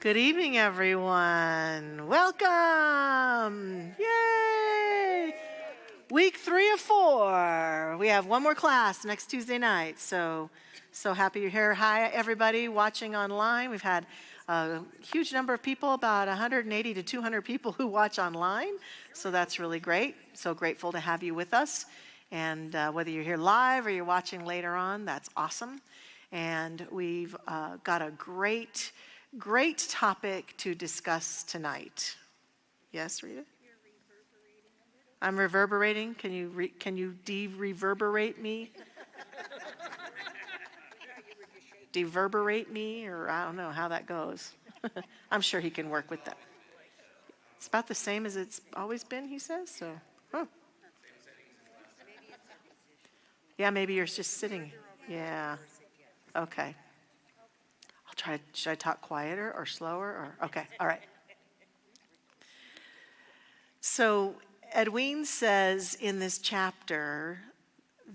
Good evening, everyone. Welcome. Yay. Week 3 of 4. We have one more class next Tuesday night. So happy you're here. Hi, everybody watching online. We've had a huge number of people, about 180 to 200 people who watch online. So that's really great. So grateful to have you with us. And whether you're here live or you're watching later on, that's awesome. And we've got a great topic to discuss tonight. Yes, Rita? I'm reverberating. Can you de-reverberate me? Deverberate me, or I don't know how that goes. I'm sure he can work with that. It's about the same as it's always been, he says. So, yeah, maybe you're just sitting. Yeah. Okay. Should I talk quieter or slower? Or okay, all right. So Edwene says in this chapter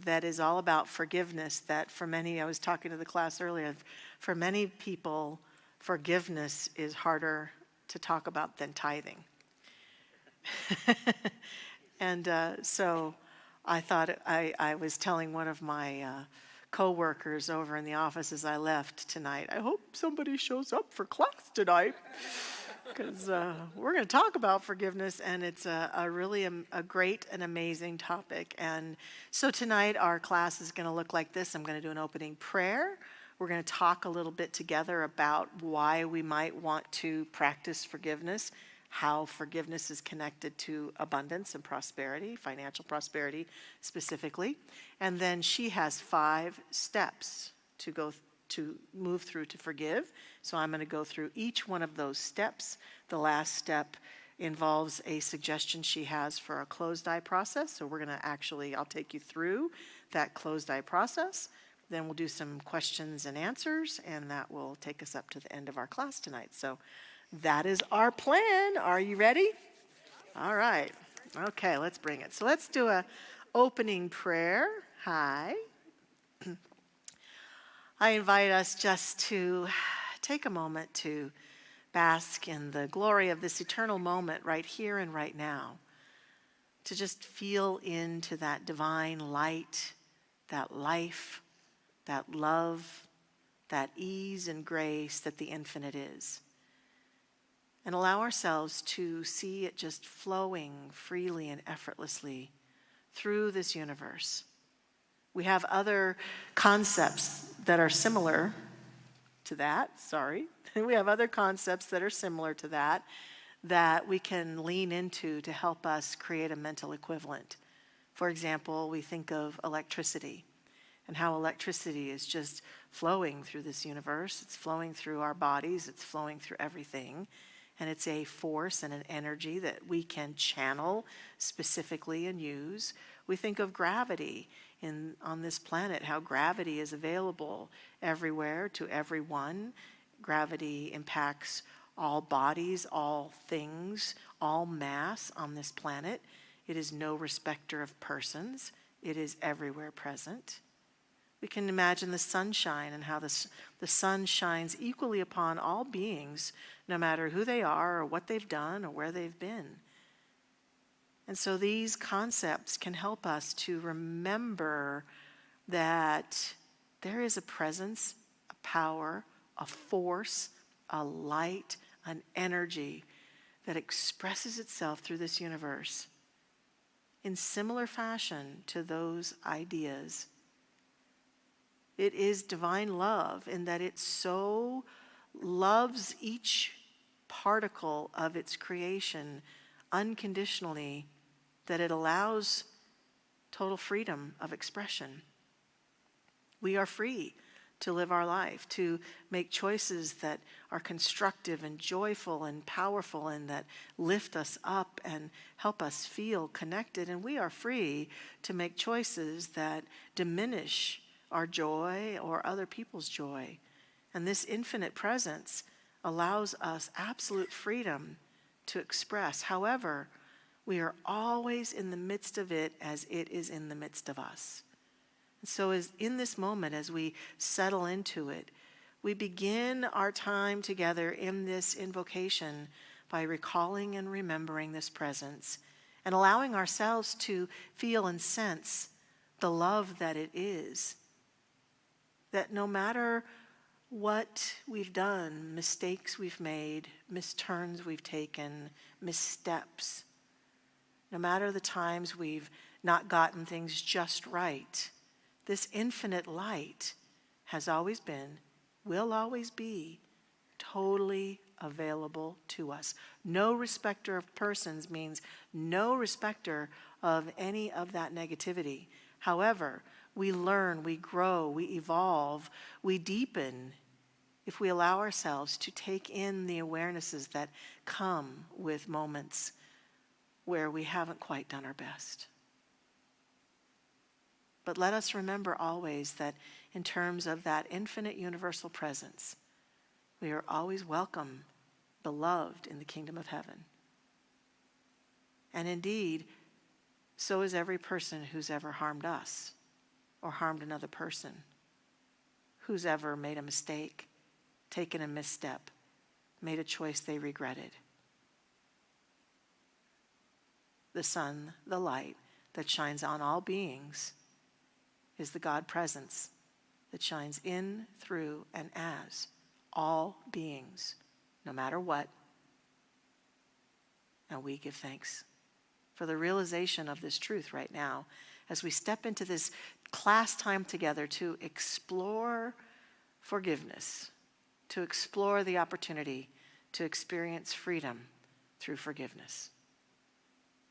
that is all about forgiveness, that for many, I was talking to the class earlier, for many people, forgiveness is harder to talk about than tithing. And so I thought I was telling one of my co-workers over in the office as I left tonight, I hope somebody shows up for class tonight, because we're going to talk about forgiveness, and it's a really a great and amazing topic. And so tonight our class is going to look like this. I'm going to do an opening prayer. We're going to talk a little bit together about why we might want to practice forgiveness, how forgiveness is connected to abundance and prosperity, financial prosperity specifically. And then she has 5 steps to move through to forgive. So I'm going to go through each one of those steps. The last step involves a suggestion she has for a closed eye process. So we're going to I'll take you through that closed eye process. Then we'll do some questions and answers, and that will take us up to the end of our class tonight. So that is our plan. Are you ready? All right. Okay, let's bring it. So let's do a opening prayer. Hi. I invite us just to take a moment to bask in the glory of this eternal moment right here and right now, to just feel into that divine light, that life, that love, that ease and grace that the infinite is. And allow ourselves to see it just flowing freely and effortlessly through this universe. We have other concepts that are similar to that. We have other concepts that are similar to that we can lean into to help us create a mental equivalent. For example, we think of electricity and how electricity is just flowing through this universe. It's flowing through our bodies. It's flowing through everything. And it's a force and an energy that we can channel specifically and use. We think of gravity on this planet, how gravity is available everywhere to everyone. Gravity impacts all bodies, all things, all mass on this planet. It is no respecter of persons. It is everywhere present. We can imagine the sunshine and how the sun shines equally upon all beings, no matter who they are or what they've done or where they've been. And so these concepts can help us to remember that there is a presence, a power, a force, a light, an energy that expresses itself through this universe in similar fashion to those ideas. It is divine love in that it so loves each particle of its creation unconditionally that it allows total freedom of expression. We are free to live our life, to make choices that are constructive and joyful and powerful and that lift us up and help us feel connected. And we are free to make choices that diminish our joy or other people's joy. And this infinite presence allows us absolute freedom to express. However, we are always in the midst of it as it is in the midst of us. And so as in this moment, as we settle into it, We begin our time together in this invocation by recalling and remembering this presence and allowing ourselves to feel and sense the love that it is. That no matter what we've done, mistakes we've made, misturns we've taken, missteps, no matter the times we've not gotten things just right, this infinite light has always been, will always be, totally available to us. No respecter of persons means no respecter of any of that negativity. However, we learn, we grow, we evolve, we deepen if we allow ourselves to take in the awarenesses that come with moments where we haven't quite done our best. But let us remember always that in terms of that infinite universal presence, we are always welcome, beloved in the kingdom of heaven. And indeed, so is every person who's ever harmed us or harmed another person, who's ever made a mistake, taken a misstep, made a choice they regretted. The sun, the light that shines on all beings is the God presence that shines in, through, and as all beings, no matter what. And we give thanks for the realization of this truth right now as we step into this class time together to explore forgiveness, to explore the opportunity to experience freedom through forgiveness.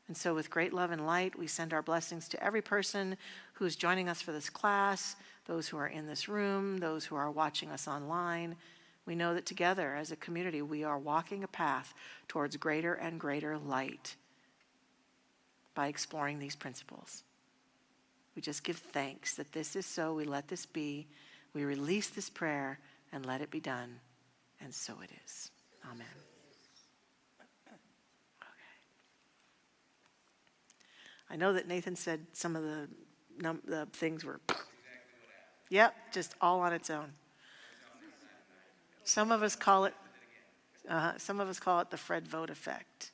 And so with great love and light, we send our blessings to every person who's joining us for this class, those who are in this room, those who are watching us online. We know that together as a community, we are walking a path towards greater and greater light by exploring these principles. We just give thanks that this is so. We let this be. We release this prayer and let it be done. And so it is. Amen. I know that Nathan said some of the things were, yep, just all on its own. Some of us call it the Fred Vogt effect.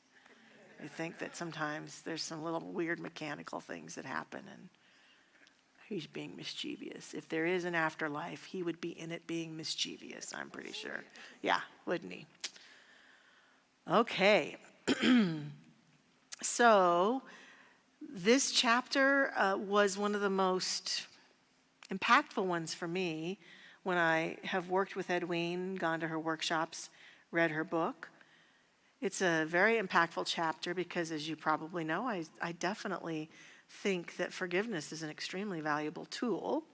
We think that sometimes there's some little weird mechanical things that happen, and he's being mischievous. If there is an afterlife, he would be in it being mischievous, I'm pretty sure. Yeah, wouldn't he? Okay. So this chapter was one of the most impactful ones for me when I have worked with Edwene, gone to her workshops, read her book. It's a very impactful chapter because, as you probably know, I definitely think that forgiveness is an extremely valuable tool.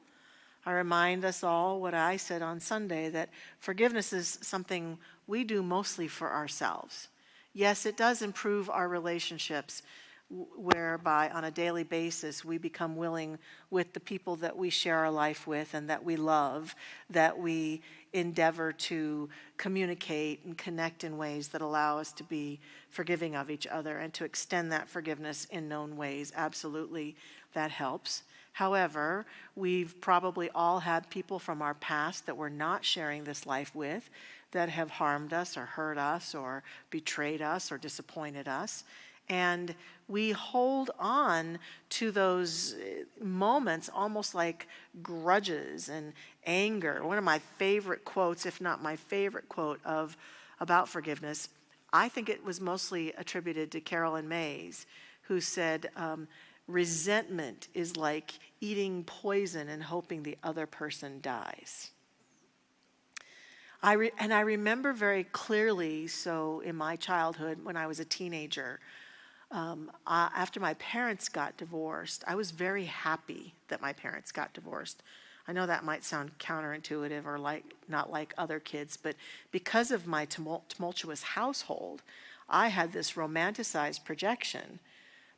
I remind us all what I said on Sunday, that forgiveness is something we do mostly for ourselves. Yes, it does improve our relationships, whereby on a daily basis we become willing with the people that we share our life with and that we love, that we endeavor to communicate and connect in ways that allow us to be forgiving of each other and to extend that forgiveness in known ways. Absolutely, that helps. However, we've probably all had people from our past that we're not sharing this life with that have harmed us or hurt us or betrayed us or disappointed us. And we hold on to those moments almost like grudges and anger. One of my favorite quotes, if not my favorite quote about forgiveness, I think it was mostly attributed to Carolyn Mays, who said, resentment is like eating poison and hoping the other person dies. I remember very clearly, so in my childhood, when I was a teenager, after my parents got divorced, I was very happy that my parents got divorced. I know that might sound counterintuitive or not like other kids, but because of my tumultuous household, I had this romanticized projection.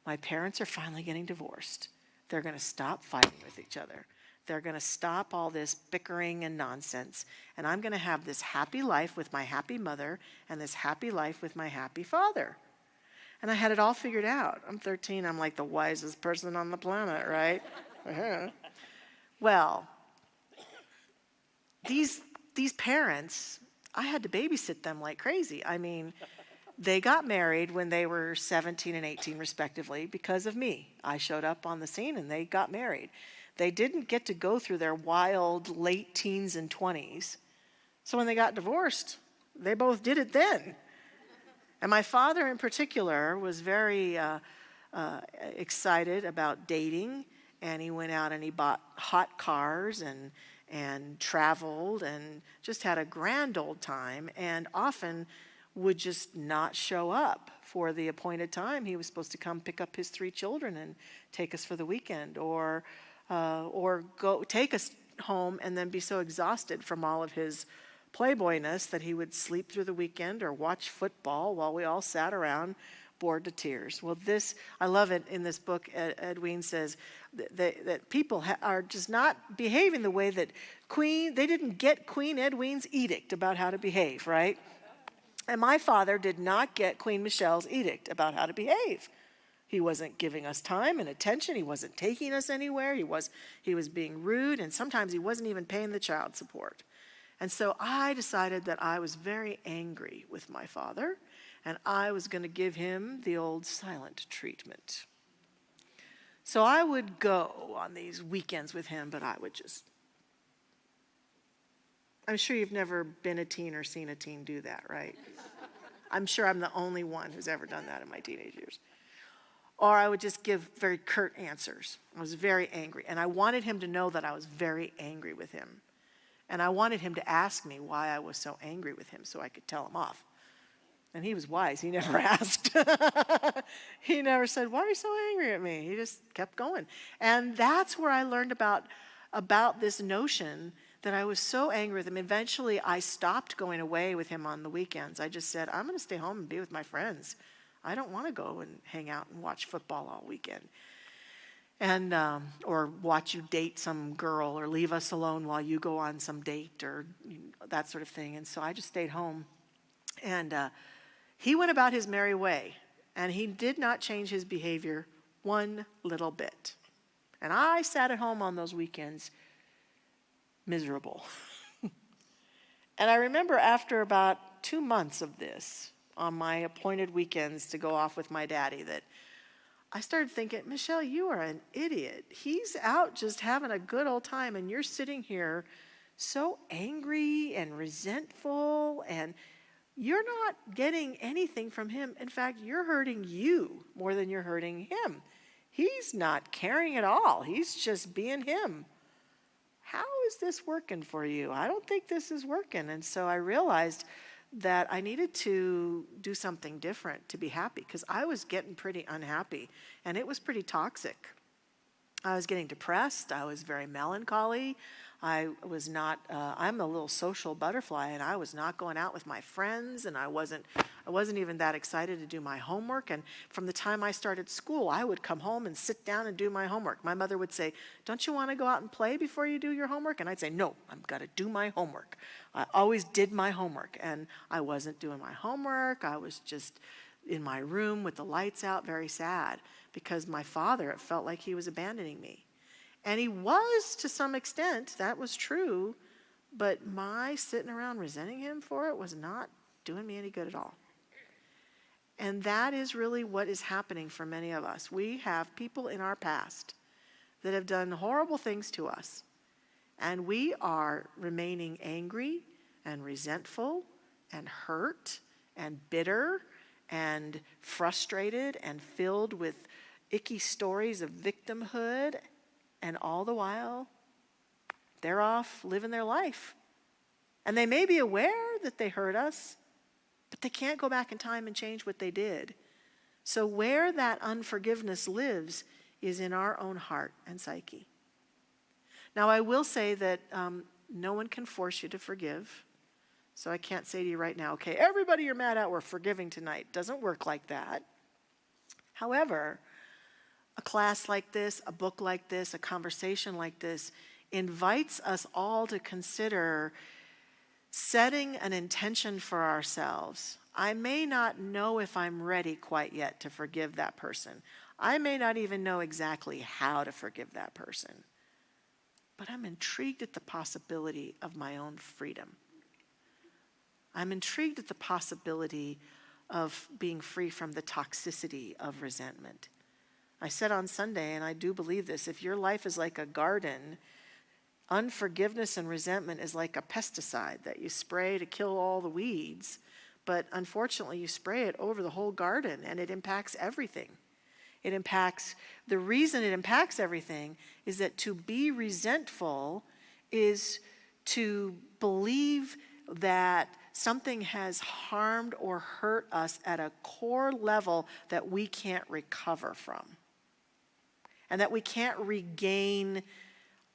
My parents are finally getting divorced. They're going to stop fighting with each other. They're going to stop all this bickering and nonsense, and I'm going to have this happy life with my happy mother and this happy life with my happy father. And I had it all figured out. I'm 13. I'm like the wisest person on the planet, right? Well, these these parents, I had to babysit them like crazy. I mean, they got married when they were 17 and 18 respectively because of me. I showed up on the scene and they got married. They didn't get to go through their wild late teens and 20s. So when they got divorced, they both did it then. And my father in particular was very excited about dating, and he went out and he bought hot cars and traveled and just had a grand old time, and often would just not show up for the appointed time. He was supposed to come pick up his 3 children and take us for the weekend, or go take us home and then be so exhausted from all of his playboyness that he would sleep through the weekend or watch football while we all sat around bored to tears. Well, this, I love it in this book. Edwene says that people are just not behaving the way that they didn't get Queen Edwene's edict about how to behave, right? And my father did not get Queen Michelle's edict about how to behave. He wasn't giving us time and attention. He wasn't taking us anywhere. He was being rude, and sometimes he wasn't even paying the child support. And so I decided that I was very angry with my father, and I was going to give him the old silent treatment. So I would go on these weekends with him, but I would just... I'm sure you've never been a teen or seen a teen do that, right? I'm sure I'm the only one who's ever done that in my teenage years. Or I would just give very curt answers. I was very angry, and I wanted him to know that I was very angry with him. And I wanted him to ask me why I was so angry with him so I could tell him off. And he was wise. He never asked. He never said, "Why are you so angry at me?" He just kept going. And that's where I learned about this notion that I was so angry with him. Eventually, I stopped going away with him on the weekends. I just said, I'm going to stay home and be with my friends. I don't want to go and hang out and watch football all weekend. And or watch you date some girl, or leave us alone while you go on some date, or that sort of thing. And so I just stayed home. And he went about his merry way, and he did not change his behavior one little bit. And I sat at home on those weekends miserable. And I remember after about 2 months of this, on my appointed weekends to go off with my daddy, that I started thinking, Michelle, you are an idiot. He's out just having a good old time, and you're sitting here so angry and resentful, and you're not getting anything from him. In fact, you're hurting you more than you're hurting him. He's not caring at all. He's just being him. How is this working for you? I don't think this is working. And so I realized that I needed to do something different to be happy, because I was getting pretty unhappy, and it was pretty toxic. I was getting depressed. I was very melancholy. I was not, I'm a little social butterfly, and I was not going out with my friends, and I wasn't even that excited to do my homework. And from the time I started school, I would come home and sit down and do my homework. My mother would say, "Don't you want to go out and play before you do your homework?" And I'd say, "No, I've got to do my homework." I always did my homework, and I wasn't doing my homework. I was just in my room with the lights out, very sad, because my father, it felt like he was abandoning me. And he was, to some extent, that was true, but my sitting around resenting him for it was not doing me any good at all. And that is really what is happening for many of us. We have people in our past that have done horrible things to us, and we are remaining angry and resentful and hurt and bitter and frustrated and filled with icky stories of victimhood. And all the while, they're off living their life. And they may be aware that they hurt us, but they can't go back in time and change what they did. So where that unforgiveness lives is in our own heart and psyche. Now, I will say that no one can force you to forgive. So I can't say to you right now, okay, everybody you're mad at, we're forgiving tonight. Doesn't work like that. However, a class like this, a book like this, a conversation like this invites us all to consider setting an intention for ourselves. I may not know if I'm ready quite yet to forgive that person. I may not even know exactly how to forgive that person. but I'm intrigued at the possibility of my own freedom. I'm intrigued at the possibility of being free from the toxicity of resentment. I said on Sunday, and I do believe this, if your life is like a garden, unforgiveness and resentment is like a pesticide that you spray to kill all the weeds, but unfortunately you spray it over the whole garden and it impacts everything. The reason it impacts everything is that to be resentful is to believe that something has harmed or hurt us at a core level that we can't recover from, and that we can't regain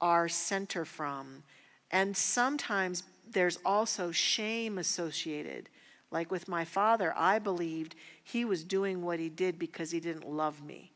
our center from. And sometimes there's also shame associated. Like with my father, I believed he was doing what he did because he didn't love me.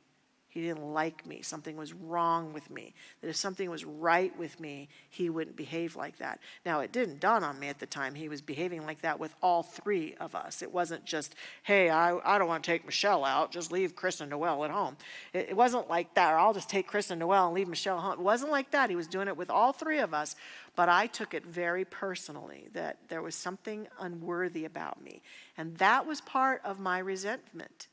He didn't like me. Something was wrong with me. That if something was right with me, he wouldn't behave like that. Now, it didn't dawn on me at the time he was behaving like that with all three of us. It wasn't just, hey, I don't want to take Michelle out. Just leave Chris and Noelle at home. It wasn't like that. Or I'll just take Chris and Noelle and leave Michelle at home. It wasn't like that. He was doing it with all three of us. But I took it very personally that there was something unworthy about me. And that was part of my resentment.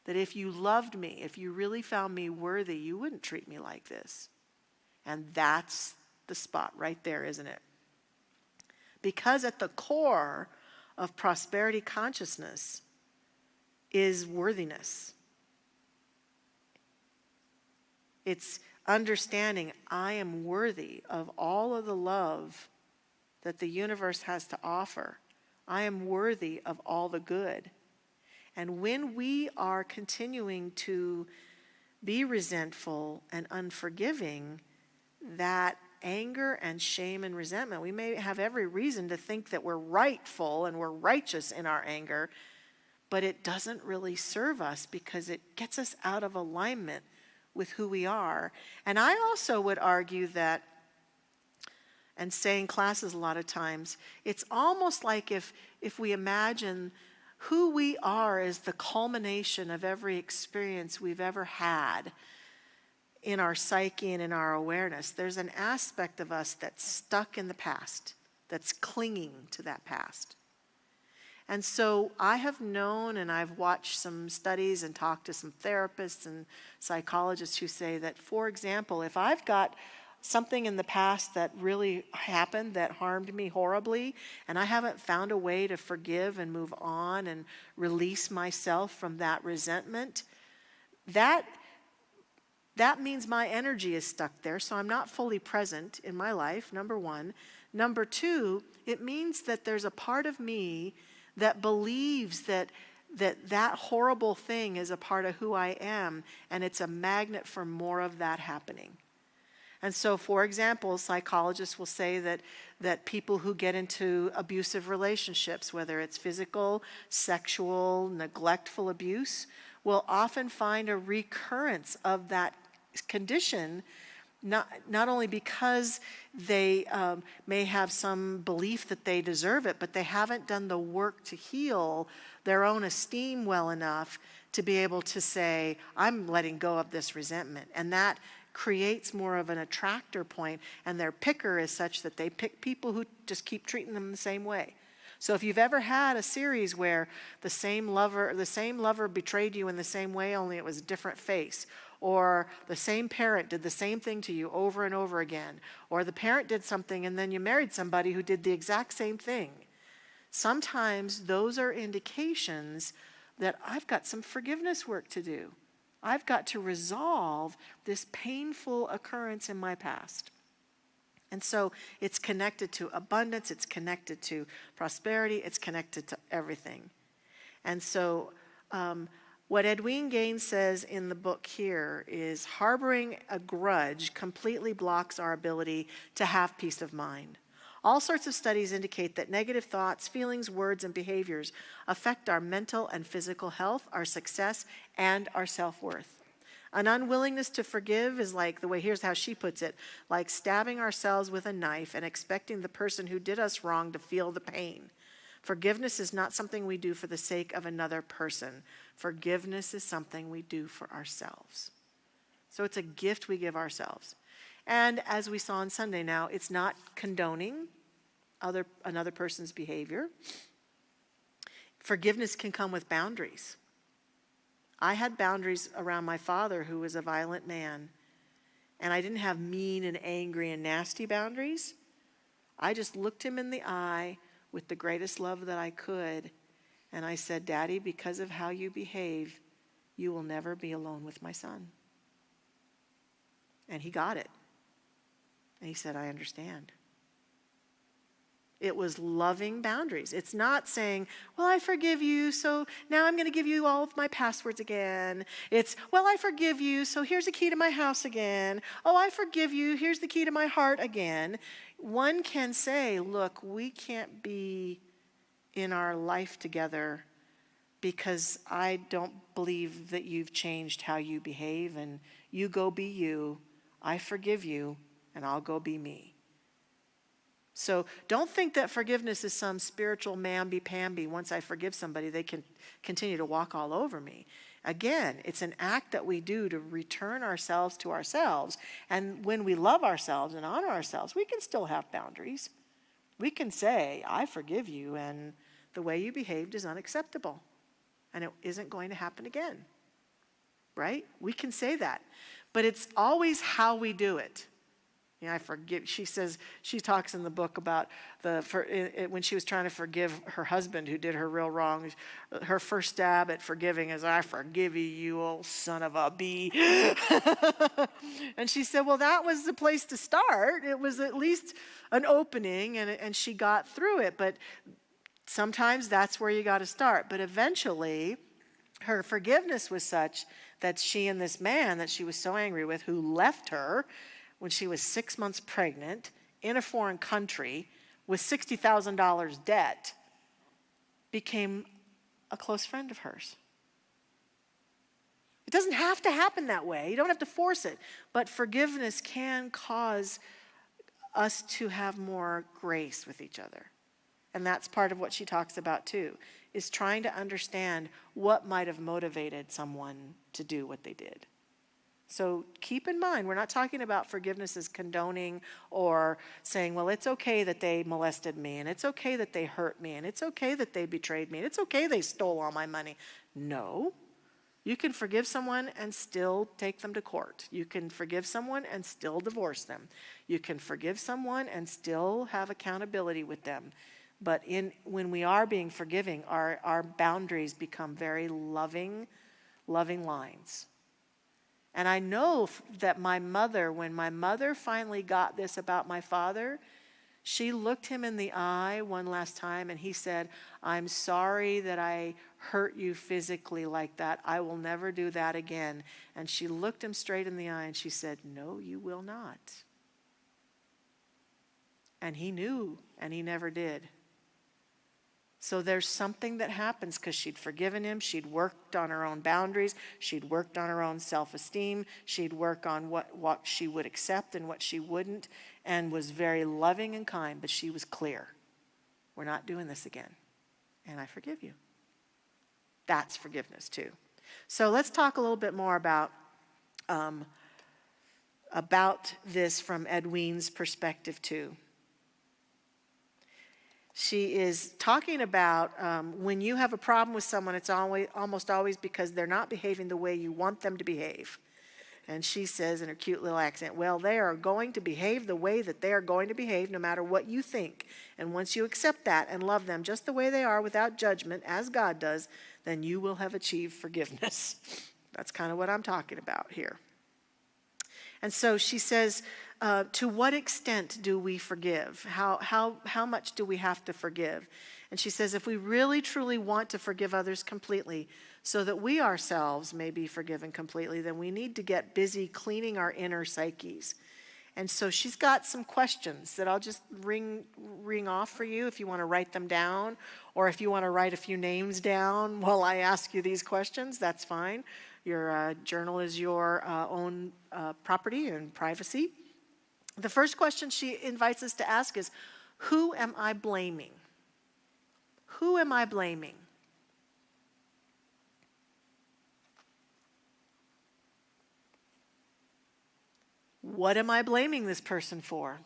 That if you loved me, if you really found me worthy, you wouldn't treat me like this. And that's the spot right there, isn't it? Because at the core of prosperity consciousness is worthiness. It's understanding I am worthy of all of the love that the universe has to offer. I am worthy of all the good. And when we are continuing to be resentful and unforgiving, that anger and shame and resentment, we may have every reason to think that we're rightful and we're righteous in our anger, but it doesn't really serve us because it gets us out of alignment with who we are. And I also would argue that, and say in classes a lot of times, it's almost like if we imagine who we are is the culmination of every experience we've ever had in our psyche and in our awareness. There's an aspect of us that's stuck in the past, that's clinging to that past. And so I have known, and I've watched some studies and talked to some therapists and psychologists who say that, for example, if I've got something in the past that really happened that harmed me horribly, and I haven't found a way to forgive and move on and release myself from that resentment, that means my energy is stuck there, so I'm not fully present in my life, number one. Number two, it means that there's a part of me that believes that horrible thing is a part of who I am, and it's a magnet for more of that happening. And so, for example, psychologists will say that people who get into abusive relationships, whether it's physical, sexual, neglectful abuse, will often find a recurrence of that condition, not only because they may have some belief that they deserve it, but they haven't done the work to heal their own esteem well enough to be able to say, I'm letting go of this resentment. And that creates more of an attractor point, and their picker is such that they pick people who just keep treating them the same way. So if you've ever had a series where the same lover betrayed you in the same way, only it was a different face, or the same parent did the same thing to you over and over again, or the parent did something and then you married somebody who did the exact same thing, sometimes those are indications that I've got some forgiveness work to do. I've got to resolve this painful occurrence in my past. And so it's connected to abundance, it's connected to prosperity, it's connected to everything. And so what Edwene Gaines says in the book here is harboring a grudge completely blocks our ability to have peace of mind. All sorts of studies indicate that negative thoughts, feelings, words, and behaviors affect our mental and physical health, our success, and our self-worth. An unwillingness to forgive is like, here's how she puts it, like stabbing ourselves with a knife and expecting the person who did us wrong to feel the pain. Forgiveness is not something we do for the sake of another person. Forgiveness is something we do for ourselves. So it's a gift we give ourselves. And as we saw on Sunday now, it's not condoning another person's behavior. Forgiveness can come with boundaries. I had boundaries around my father, who was a violent man, and I didn't have mean and angry and nasty boundaries. I just looked him in the eye with the greatest love that I could, and I said, Daddy, because of how you behave, you will never be alone with my son. And he got it. And he said, I understand. It was loving boundaries. It's not saying, well, I forgive you, so now I'm going to give you all of my passwords again. It's, well, I forgive you, so here's the key to my house again. Oh, I forgive you, here's the key to my heart again. One can say, look, we can't be in our life together because I don't believe that you've changed how you behave, and you go be you. I forgive you, and I'll go be me. So don't think that forgiveness is some spiritual mamby-pamby. Once I forgive somebody, they can continue to walk all over me. Again, it's an act that we do to return ourselves to ourselves. And when we love ourselves and honor ourselves, we can still have boundaries. We can say, I forgive you, and the way you behaved is unacceptable, and it isn't going to happen again. Right? We can say that. But it's always how we do it. I forgive. She says, she talks in the book about when she was trying to forgive her husband who did her real wrong. Her first stab at forgiving is, I forgive you, you old son of a bee. And she said, well, that was the place to start. It was at least an opening, and she got through it. But sometimes that's where you got to start. But eventually, her forgiveness was such that she and this man that she was so angry with, who left her when she was 6 months pregnant in a foreign country with $60,000 debt, became a close friend of hers. It doesn't have to happen that way. You don't have to force it. But forgiveness can cause us to have more grace with each other. And that's part of what she talks about too, is trying to understand what might have motivated someone to do what they did. So keep in mind, we're not talking about forgiveness as condoning or saying, well, it's okay that they molested me, and it's okay that they hurt me, and it's okay that they betrayed me, and it's okay they stole all my money. No. You can forgive someone and still take them to court. You can forgive someone and still divorce them. You can forgive someone and still have accountability with them. But when we are being forgiving, our boundaries become very loving lines. And I know that when my mother finally got this about my father, she looked him in the eye one last time and he said, I'm sorry that I hurt you physically like that. I will never do that again. And she looked him straight in the eye and she said, no, you will not. And he knew, and he never did. So there's something that happens because she'd forgiven him. She'd worked on her own boundaries. She'd worked on her own self-esteem. She'd worked on what she would accept and what she wouldn't, and was very loving and kind. But she was clear. We're not doing this again. And I forgive you. That's forgiveness too. So let's talk a little bit more about this from Edwene's perspective too. She is talking about when you have a problem with someone, it's almost always because they're not behaving the way you want them to behave. And she says in her cute little accent, well, they are going to behave the way that they are going to behave no matter what you think. And once you accept that and love them just the way they are without judgment, as God does, then you will have achieved forgiveness. That's kind of what I'm talking about here. And so she says, to what extent do we forgive? How much do we have to forgive? And she says, if we really truly want to forgive others completely so that we ourselves may be forgiven completely, then we need to get busy cleaning our inner psyches. And so she's got some questions that I'll just ring off for you if you want to write them down, or if you want to write a few names down while I ask you these questions, that's fine. Your journal is your own property and privacy. The first question she invites us to ask is, who am I blaming? Who am I blaming? What am I blaming this person for?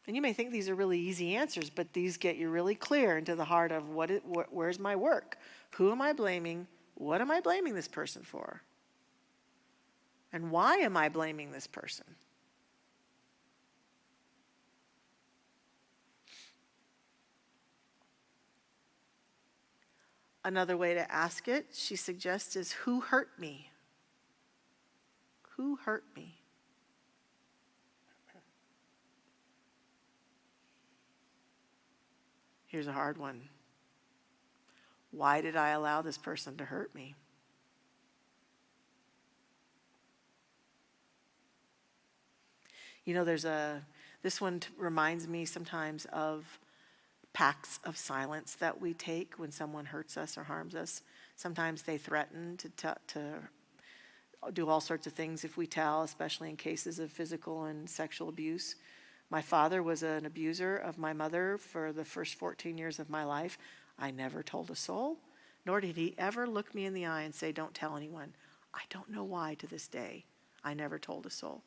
And you may think these are really easy answers, but these get you really clear into the heart of where's my work? Who am I blaming? What am I blaming this person for? And why am I blaming this person? Another way to ask it, she suggests, is who hurt me? Who hurt me? Here's a hard one. Why did I allow this person to hurt me? You know, this one reminds me sometimes of pacts of silence that we take when someone hurts us or harms us. Sometimes they threaten to do all sorts of things if we tell, especially in cases of physical and sexual abuse. My father was an abuser of my mother for the first 14 years of my life. I never told a soul, nor did he ever look me in the eye and say, don't tell anyone. I don't know why to this day. I never told a soul.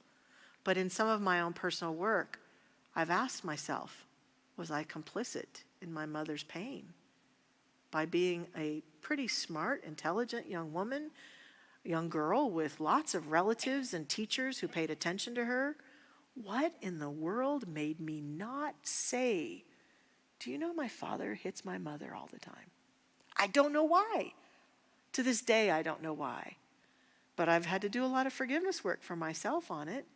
But in some of my own personal work, I've asked myself, was I complicit in my mother's pain? By being a pretty smart, intelligent young woman, young girl with lots of relatives and teachers who paid attention to her, what in the world made me not say, do you know my father hits my mother all the time? I don't know why. To this day, I don't know why. But I've had to do a lot of forgiveness work for myself on it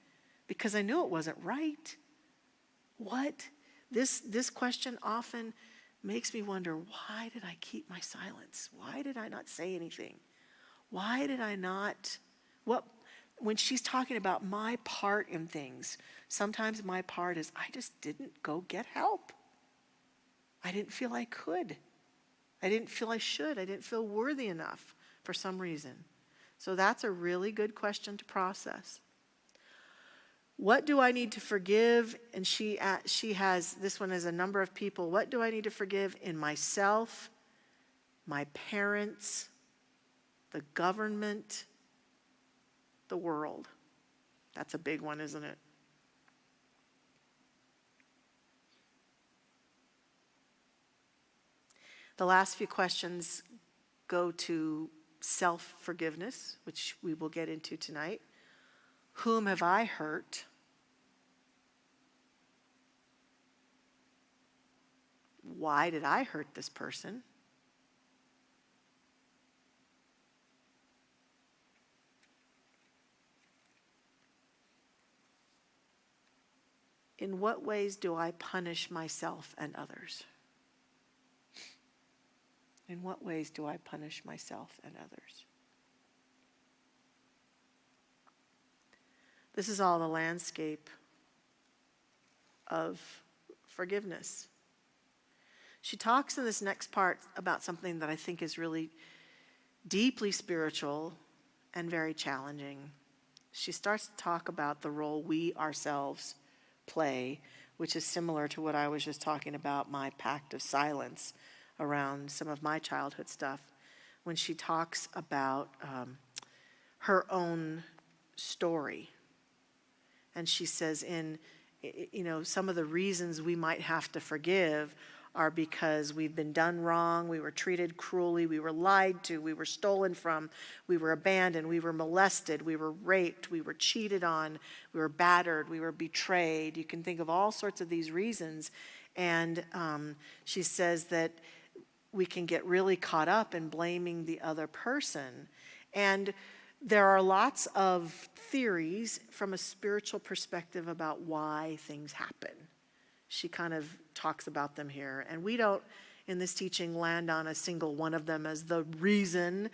because I knew it wasn't right. What? This question often makes me wonder, why did I keep my silence? Why did I not say anything? Why did I not? When she's talking about my part in things, sometimes my part is I just didn't go get help. I didn't feel I could. I didn't feel I should. I didn't feel worthy enough for some reason. So that's a really good question to process. What do I need to forgive? And she has, this one has a number of people. What do I need to forgive in myself, my parents, the government, the world? That's a big one, isn't it? The last few questions go to self-forgiveness, which we will get into tonight. Whom have I hurt? Why did I hurt this person? In what ways do I punish myself and others? In what ways do I punish myself and others? This is all the landscape of forgiveness. She talks in this next part about something that I think is really deeply spiritual and very challenging. She starts to talk about the role we ourselves play, which is similar to what I was just talking about, my pact of silence around some of my childhood stuff. When she talks about her own story. And she says some of the reasons we might have to forgive are because we've been done wrong, we were treated cruelly, we were lied to, we were stolen from, we were abandoned, we were molested, we were raped, we were cheated on, we were battered, we were betrayed. You can think of all sorts of these reasons. And she says that we can get really caught up in blaming the other person. And there are lots of theories from a spiritual perspective about why things happen. She kind of talks about them here. And we don't, in this teaching, land on a single one of them as the reason.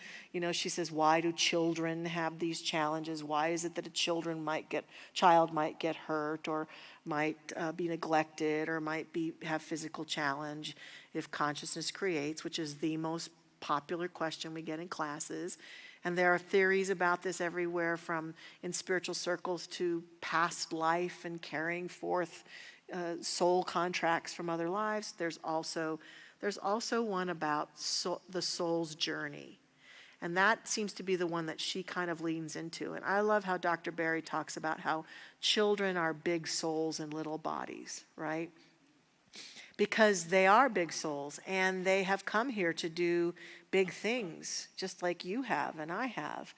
She says, why do children have these challenges? Why is it that a child might get hurt or might be neglected or might have physical challenge if consciousness creates, which is the most popular question we get in classes. And there are theories about this everywhere from in spiritual circles to past life and carrying forth soul contracts from other lives. There's also one about the soul's journey. And that seems to be the one that she kind of leans into. And I love how Dr. Barry talks about how children are big souls in little bodies, right? Because they are big souls and they have come here to do big things, just like you have and I have,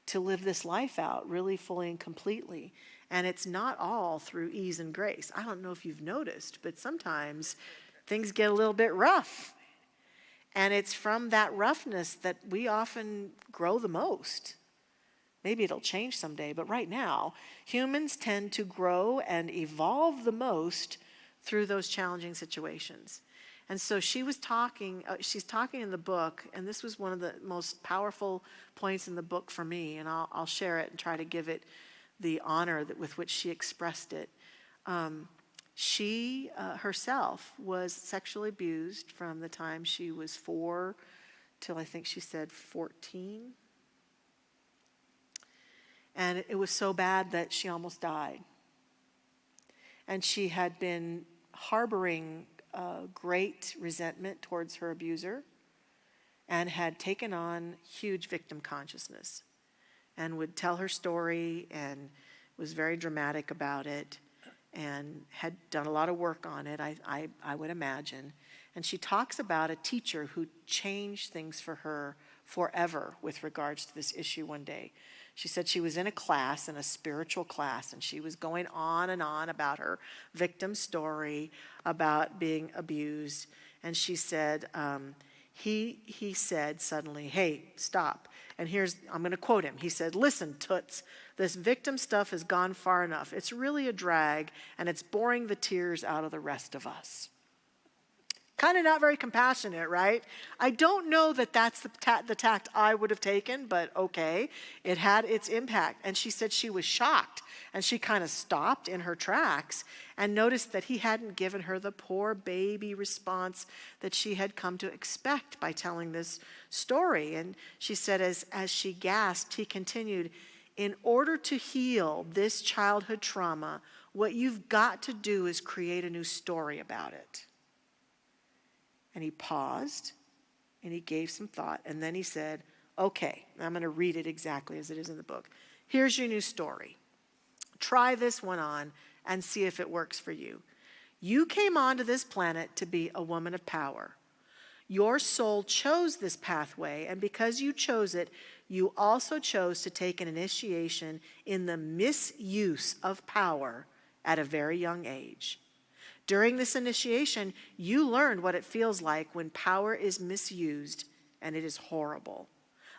to live this life out really fully and completely. And it's not all through ease and grace. I don't know if you've noticed, but sometimes things get a little bit rough. And it's from that roughness that we often grow the most. Maybe it'll change someday, but right now, humans tend to grow and evolve the most through those challenging situations. And so she's talking in the book, and this was one of the most powerful points in the book for me, and I'll share it and try to give it the honor with which she expressed it. She herself was sexually abused from the time she was 4 till I think she said 14. And it was so bad that she almost died. And she had been harboring great resentment towards her abuser and had taken on huge victim consciousness and would tell her story and was very dramatic about it and had done a lot of work on it, I would imagine. And she talks about a teacher who changed things for her forever with regards to this issue one day. She said she was in a class, in a spiritual class, and she was going on and on about her victim story, about being abused. And she said, he said suddenly, "Hey, stop." And I'm going to quote him. He said, "Listen, Toots, this victim stuff has gone far enough. It's really a drag, and it's boring the tears out of the rest of us." Kind of not very compassionate, right? I don't know that that's the tact I would have taken, but okay. It had its impact. And she said she was shocked, and she kind of stopped in her tracks and noticed that he hadn't given her the poor baby response that she had come to expect by telling this story. And she said as she gasped, he continued, "In order to heal this childhood trauma, what you've got to do is create a new story about it." And he paused, and he gave some thought, and then he said, "Okay, I'm going to read it exactly as it is in the book. Here's your new story. Try this one on and see if it works for you. You came onto this planet to be a woman of power. Your soul chose this pathway, and because you chose it, you also chose to take an initiation in the misuse of power at a very young age. During this initiation, you learned what it feels like when power is misused, and it is horrible.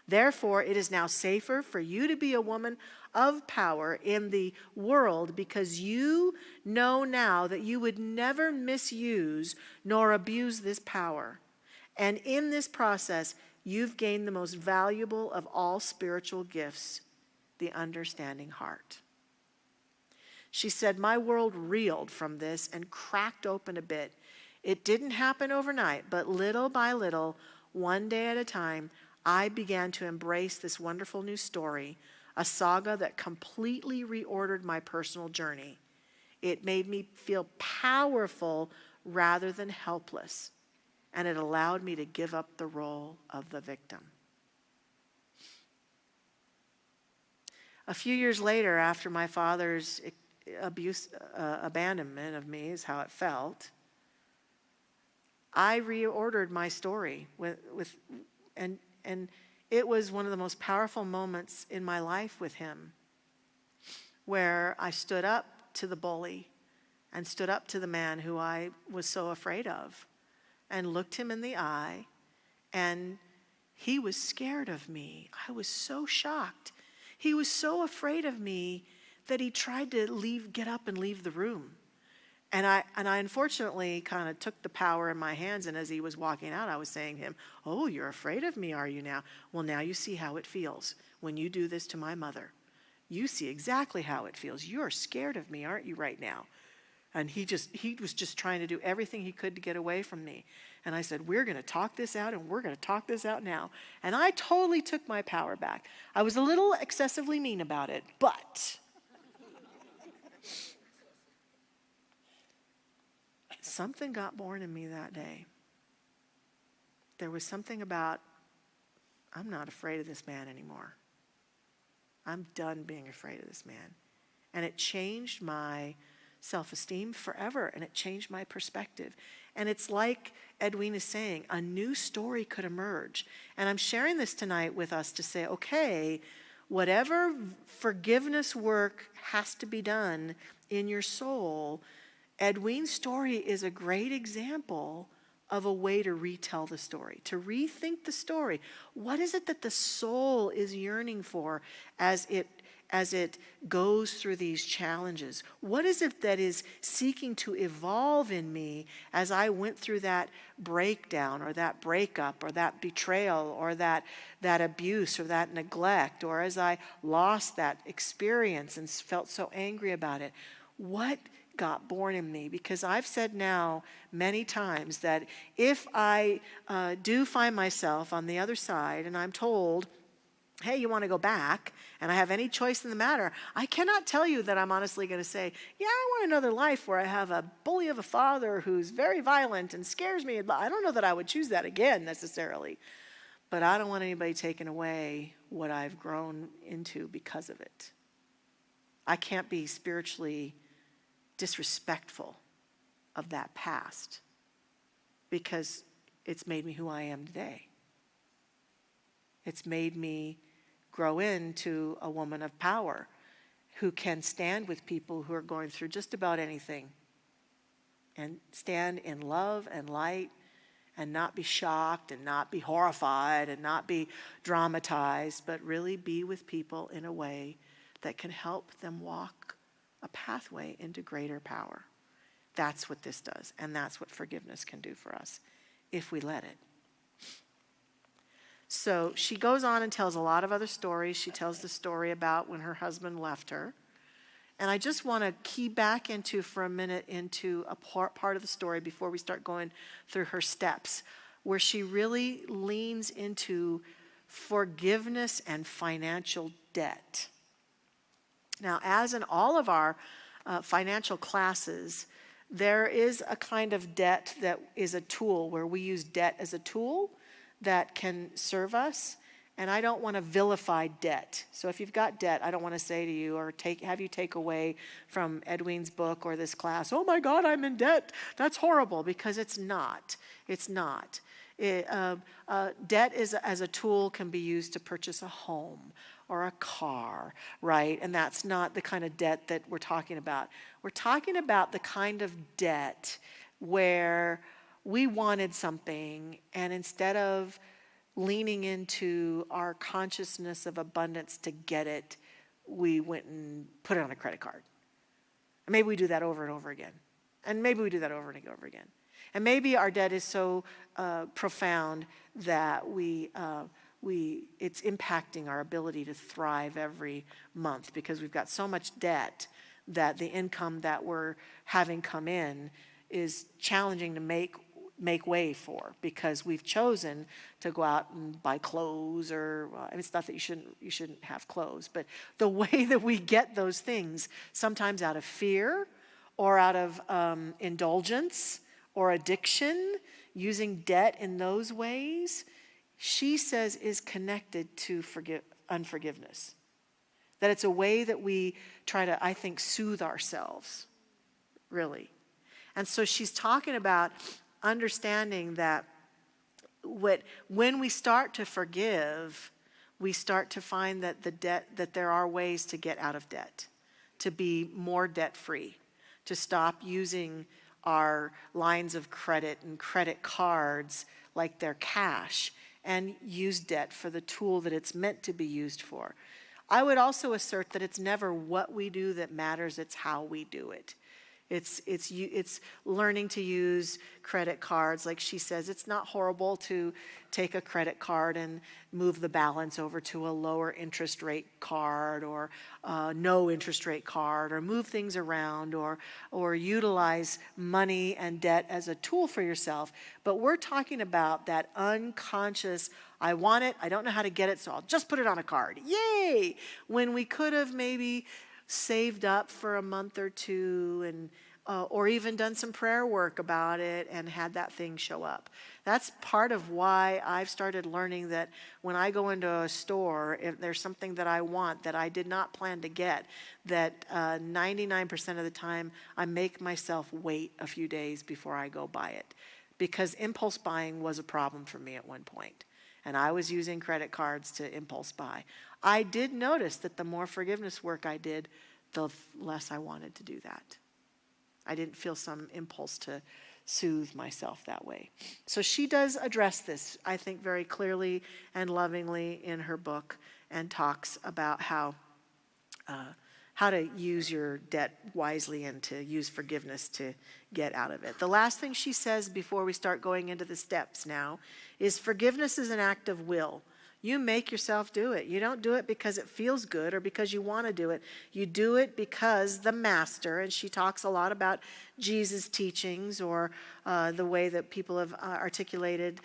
Therefore, it is now safer for you to be a woman of power in the world because you know now that you would never misuse nor abuse this power. And in this process, you've gained the most valuable of all spiritual gifts, the understanding heart." She said, "My world reeled from this and cracked open a bit. It didn't happen overnight, but little by little, one day at a time, I began to embrace this wonderful new story, a saga that completely reordered my personal journey. It made me feel powerful rather than helpless, and it allowed me to give up the role of the victim." A few years later, after my father's abandonment of me is how it felt, I reordered my story and it was one of the most powerful moments in my life with him, where I stood up to the bully and stood up to the man who I was so afraid of and looked him in the eye, and he was scared of me. I was so shocked. He was so afraid of me that he tried to get up and leave the room. And I unfortunately kind of took the power in my hands, and as he was walking out, I was saying to him, "Oh, you're afraid of me, are you now? Well, now you see how it feels when you do this to my mother. You see exactly how it feels. You're scared of me, aren't you, right now?" And he was just trying to do everything he could to get away from me. And I said, "We're going to talk this out, and we're going to talk this out now." And I totally took my power back. I was a little excessively mean about it, but something got born in me that day. There was something about, I'm not afraid of this man anymore. I'm done being afraid of this man. And it changed my self-esteem forever, and it changed my perspective. And it's like Edwene is saying, a new story could emerge. And I'm sharing this tonight with us to say, okay, whatever forgiveness work has to be done in your soul, Edwene's story is a great example of a way to retell the story, to rethink the story. What is it that the soul is yearning for as it goes through these challenges? What is it that is seeking to evolve in me as I went through that breakdown or that breakup or that betrayal or that abuse or that neglect, or as I lost that experience and felt so angry about it? What got born in me? Because I've said now many times that if I do find myself on the other side and I'm told, hey, you want to go back, and I have any choice in the matter, I cannot tell you that I'm honestly going to say, yeah, I want another life where I have a bully of a father who's very violent and scares me. I don't know that I would choose that again necessarily, but I don't want anybody taking away what I've grown into because of it. I can't be spiritually disrespectful of that past because it's made me who I am today. It's made me grow into a woman of power who can stand with people who are going through just about anything and stand in love and light and not be shocked and not be horrified and not be dramatized, but really be with people in a way that can help them walk a pathway into greater power. That's what this does, and that's what forgiveness can do for us if we let it. So she goes on and tells a lot of other stories. She tells the story about when her husband left her. And I just want to key back into for a minute into a part of the story before we start going through her steps, where she really leans into forgiveness and financial debt. Now, as in all of our financial classes, there is a kind of debt that is a tool where we use debt as a tool that can serve us. And I don't want to vilify debt. So if you've got debt, I don't want to say to you or have you take away from Edwene's book or this class, oh my God, I'm in debt. That's horrible, because it's not. It's not. Debt as a tool can be used to purchase a home or a car, right? And that's not the kind of debt that we're talking about. We're talking about the kind of debt where we wanted something, and instead of leaning into our consciousness of abundance to get it, we went and put it on a credit card. And maybe we do that over and over again. And maybe we do that over and over again. And maybe our debt is so profound that it's impacting our ability to thrive every month, because we've got so much debt that the income that we're having come in is challenging to make way for, because we've chosen to go out and buy clothes, or it's not that you shouldn't have clothes, but the way that we get those things, sometimes out of fear or out of indulgence or addiction, using debt in those ways, she says is connected to unforgiveness. That it's a way that we try to, I think, soothe ourselves, really. And so she's talking about understanding that when we start to forgive, we start to find that there are ways to get out of debt, to be more debt-free, to stop using our lines of credit and credit cards like they're cash, and use debt for the tool that it's meant to be used for. I would also assert that it's never what we do that matters, it's how we do it. It's learning to use credit cards. Like she says, it's not horrible to take a credit card and move the balance over to a lower interest rate card, or no interest rate card, or move things around, or utilize money and debt as a tool for yourself. But we're talking about that unconscious, I want it, I don't know how to get it, so I'll just put it on a card. Yay! When we could have maybe saved up for a month or two and or even done some prayer work about it and had that thing show up. That's part of why I've started learning that when I go into a store, if there's something that I want that I did not plan to get, that 99% of the time I make myself wait a few days before I go buy it. Because impulse buying was a problem for me at one point. And I was using credit cards to impulse buy. I did notice that the more forgiveness work I did, the less I wanted to do that. I didn't feel some impulse to soothe myself that way. So she does address this, I think, very clearly and lovingly in her book, and talks about how to use your debt wisely and to use forgiveness to get out of it. The last thing she says before we start going into the steps now is forgiveness is an act of will. You make yourself do it. You don't do it because it feels good or because you want to do it. You do it because the master, and she talks a lot about Jesus' teachings or the way that people have articulated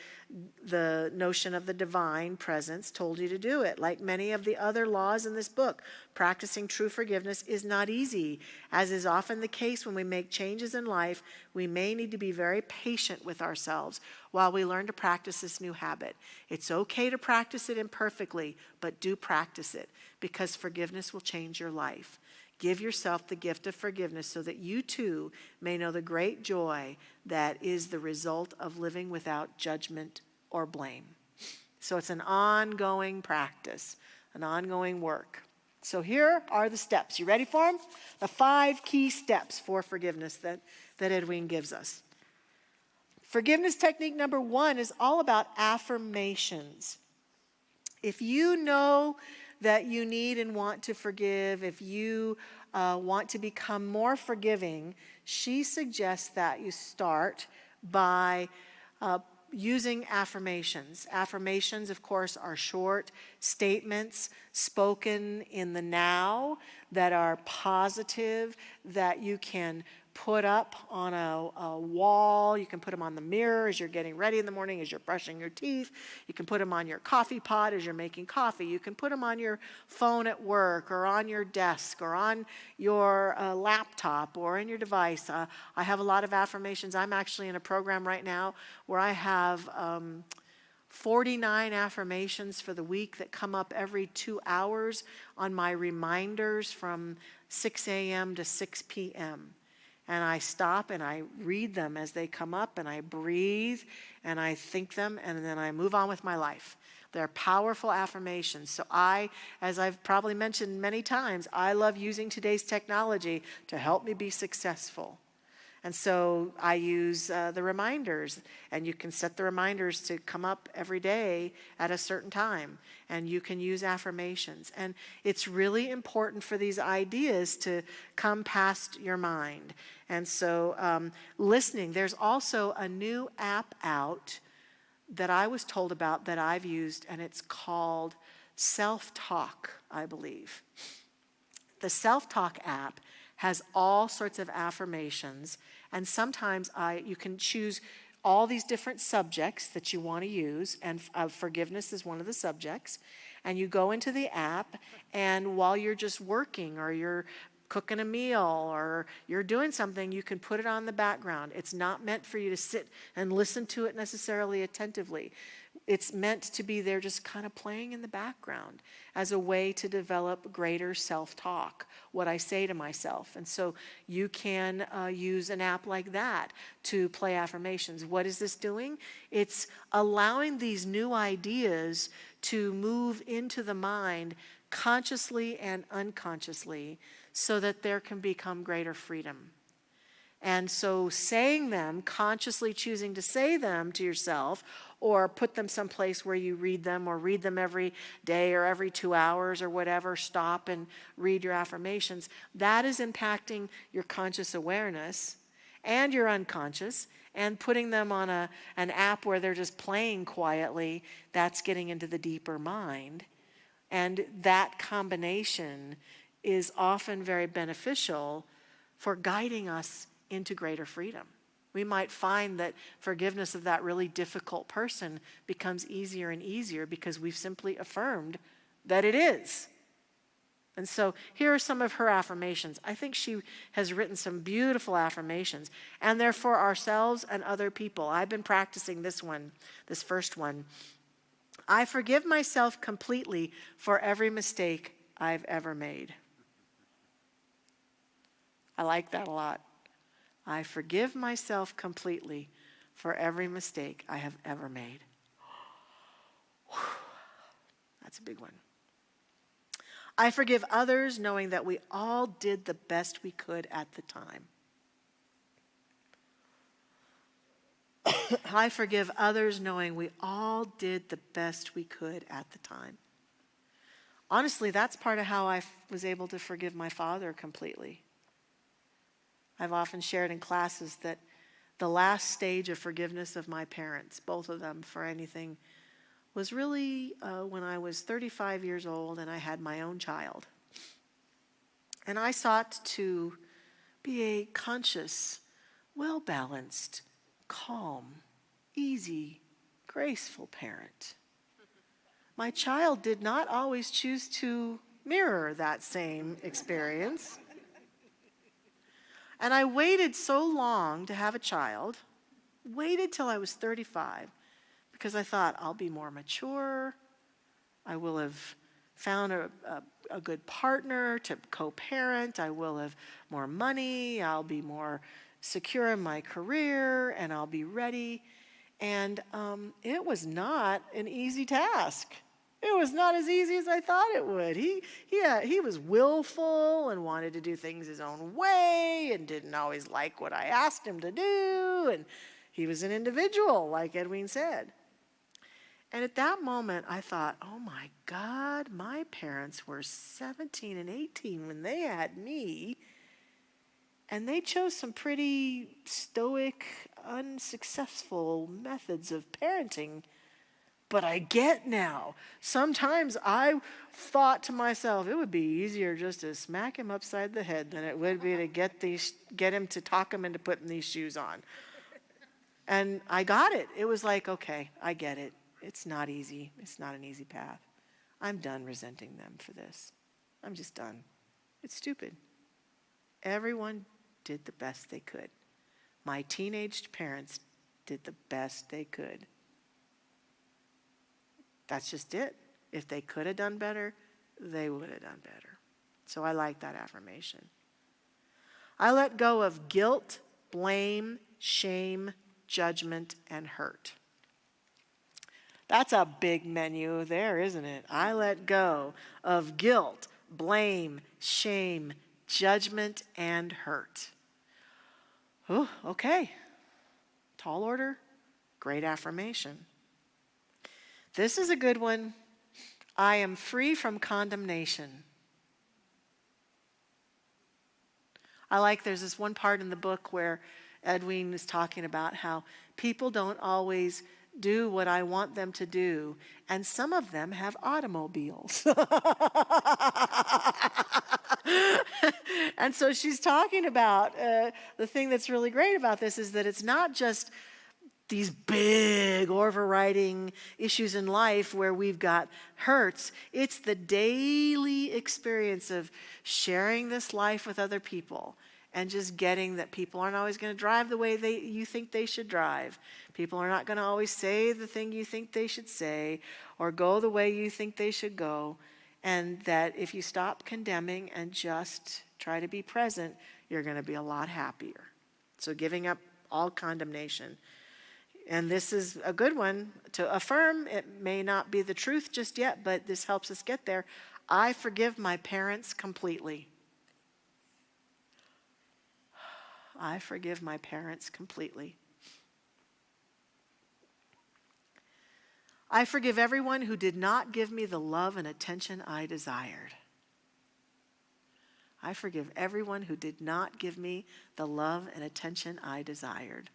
the notion of the divine presence, told you to do it. Like many of the other laws in this book, practicing true forgiveness is not easy. As is often the case when we make changes in life, we may need to be very patient with ourselves while we learn to practice this new habit. It's okay to practice it imperfectly, but do practice it, because forgiveness will change your life. Give yourself the gift of forgiveness so that you too may know the great joy that is the result of living without judgment or blame. So it's an ongoing practice, an ongoing work. So here are the steps. You ready for them? The 5 key steps for forgiveness that Edwene gives us. Forgiveness technique number 1 is all about affirmations. If you know that you need and want to forgive, if you want to become more forgiving, she suggests that you start by using affirmations. Affirmations, of course, are short statements spoken in the now that are positive, that you can put up on a wall. You can put them on the mirror as you're getting ready in the morning, as you're brushing your teeth. You can put them on your coffee pot as you're making coffee. You can put them on your phone at work or on your desk or on your laptop or in your device. I have a lot of affirmations. I'm actually in a program right now where I have 49 affirmations for the week that come up every 2 hours on my reminders from 6 a.m. to 6 p.m. And I stop and I read them as they come up, and I breathe and I think them, and then I move on with my life. They're powerful affirmations. So as I've probably mentioned many times, I love using today's technology to help me be successful. And so I use the reminders, and you can set the reminders to come up every day at a certain time, and you can use affirmations. And it's really important for these ideas to come past your mind. And so listening, there's also a new app out that I was told about that I've used, and it's called Self-Talk, I believe. The Self-Talk app has all sorts of affirmations, and sometimes you can choose all these different subjects that you want to use, and forgiveness is one of the subjects. And you go into the app, and while you're just working or you're cooking a meal or you're doing something, you can put it on the background. It's not meant for you to sit and listen to it necessarily attentively. It's meant to be there just kind of playing in the background as a way to develop greater self-talk, what I say to myself. And so you can use an app like that to play affirmations. What is this doing? It's allowing these new ideas to move into the mind consciously and unconsciously so that there can become greater freedom. And so saying them, consciously choosing to say them to yourself, or put them someplace where you read them, or read them every day or every 2 hours or whatever, stop and read your affirmations, that is impacting your conscious awareness and your unconscious. And putting them on an app where they're just playing quietly, that's getting into the deeper mind. And that combination is often very beneficial for guiding us into greater freedom. We might find that forgiveness of that really difficult person becomes easier and easier because we've simply affirmed that it is. And so here are some of her affirmations. I think she has written some beautiful affirmations, and they're for ourselves and other people. I've been practicing this one, this first one. I forgive myself completely for every mistake I've ever made. I like that a lot. I forgive myself completely for every mistake I have ever made. That's a big one. I forgive others knowing that we all did the best we could at the time. I forgive others knowing we all did the best we could at the time. Honestly, that's part of how I was able to forgive my father completely. I've often shared in classes that the last stage of forgiveness of my parents, both of them for anything, was really when I was 35 years old and I had my own child. And I sought to be a conscious, well-balanced, calm, easy, graceful parent. My child did not always choose to mirror that same experience. And I waited so long to have a child, waited till I was 35, because I thought I'll be more mature, I will have found a good partner to co-parent, I will have more money, I'll be more secure in my career, and I'll be ready. And it was not an easy task. It was not as easy as I thought it would. He was willful and wanted to do things his own way and didn't always like what I asked him to do. And he was an individual, like Edwene said. And at that moment, I thought, oh my God, my parents were 17 and 18 when they had me. And they chose some pretty stoic, unsuccessful methods of parenting. But I get now. Sometimes I thought to myself, it would be easier just to smack him upside the head than it would be to get him to talk him into putting these shoes on. And I got it. It was like, okay, I get it. It's not easy. It's not an easy path. I'm done resenting them for this. I'm just done. It's stupid. Everyone did the best they could. My teenaged parents did the best they could. That's just it. If they could have done better, they would have done better. So I like that affirmation. I let go of guilt, blame, shame, judgment, and hurt. That's a big menu there, isn't it? I let go of guilt, blame, shame, judgment, and hurt. Oh, okay. Tall order, great affirmation. This is a good one. I am free from condemnation. I like there's this one part in the book where Edwene is talking about how people don't always do what I want them to do, and some of them have automobiles. And so she's talking about the thing that's really great about this is that it's not just these big overriding issues in life where we've got hurts. It's the daily experience of sharing this life with other people and just getting that people aren't always going to drive the way you think they should drive. People are not going to always say the thing you think they should say or go the way you think they should go. And that if you stop condemning and just try to be present, you're going to be a lot happier. So giving up all condemnation. And this is a good one to affirm. It may not be the truth just yet, but this helps us get there. I forgive my parents completely. I forgive my parents completely. I forgive everyone who did not give me the love and attention I desired. I forgive everyone who did not give me the love and attention I desired.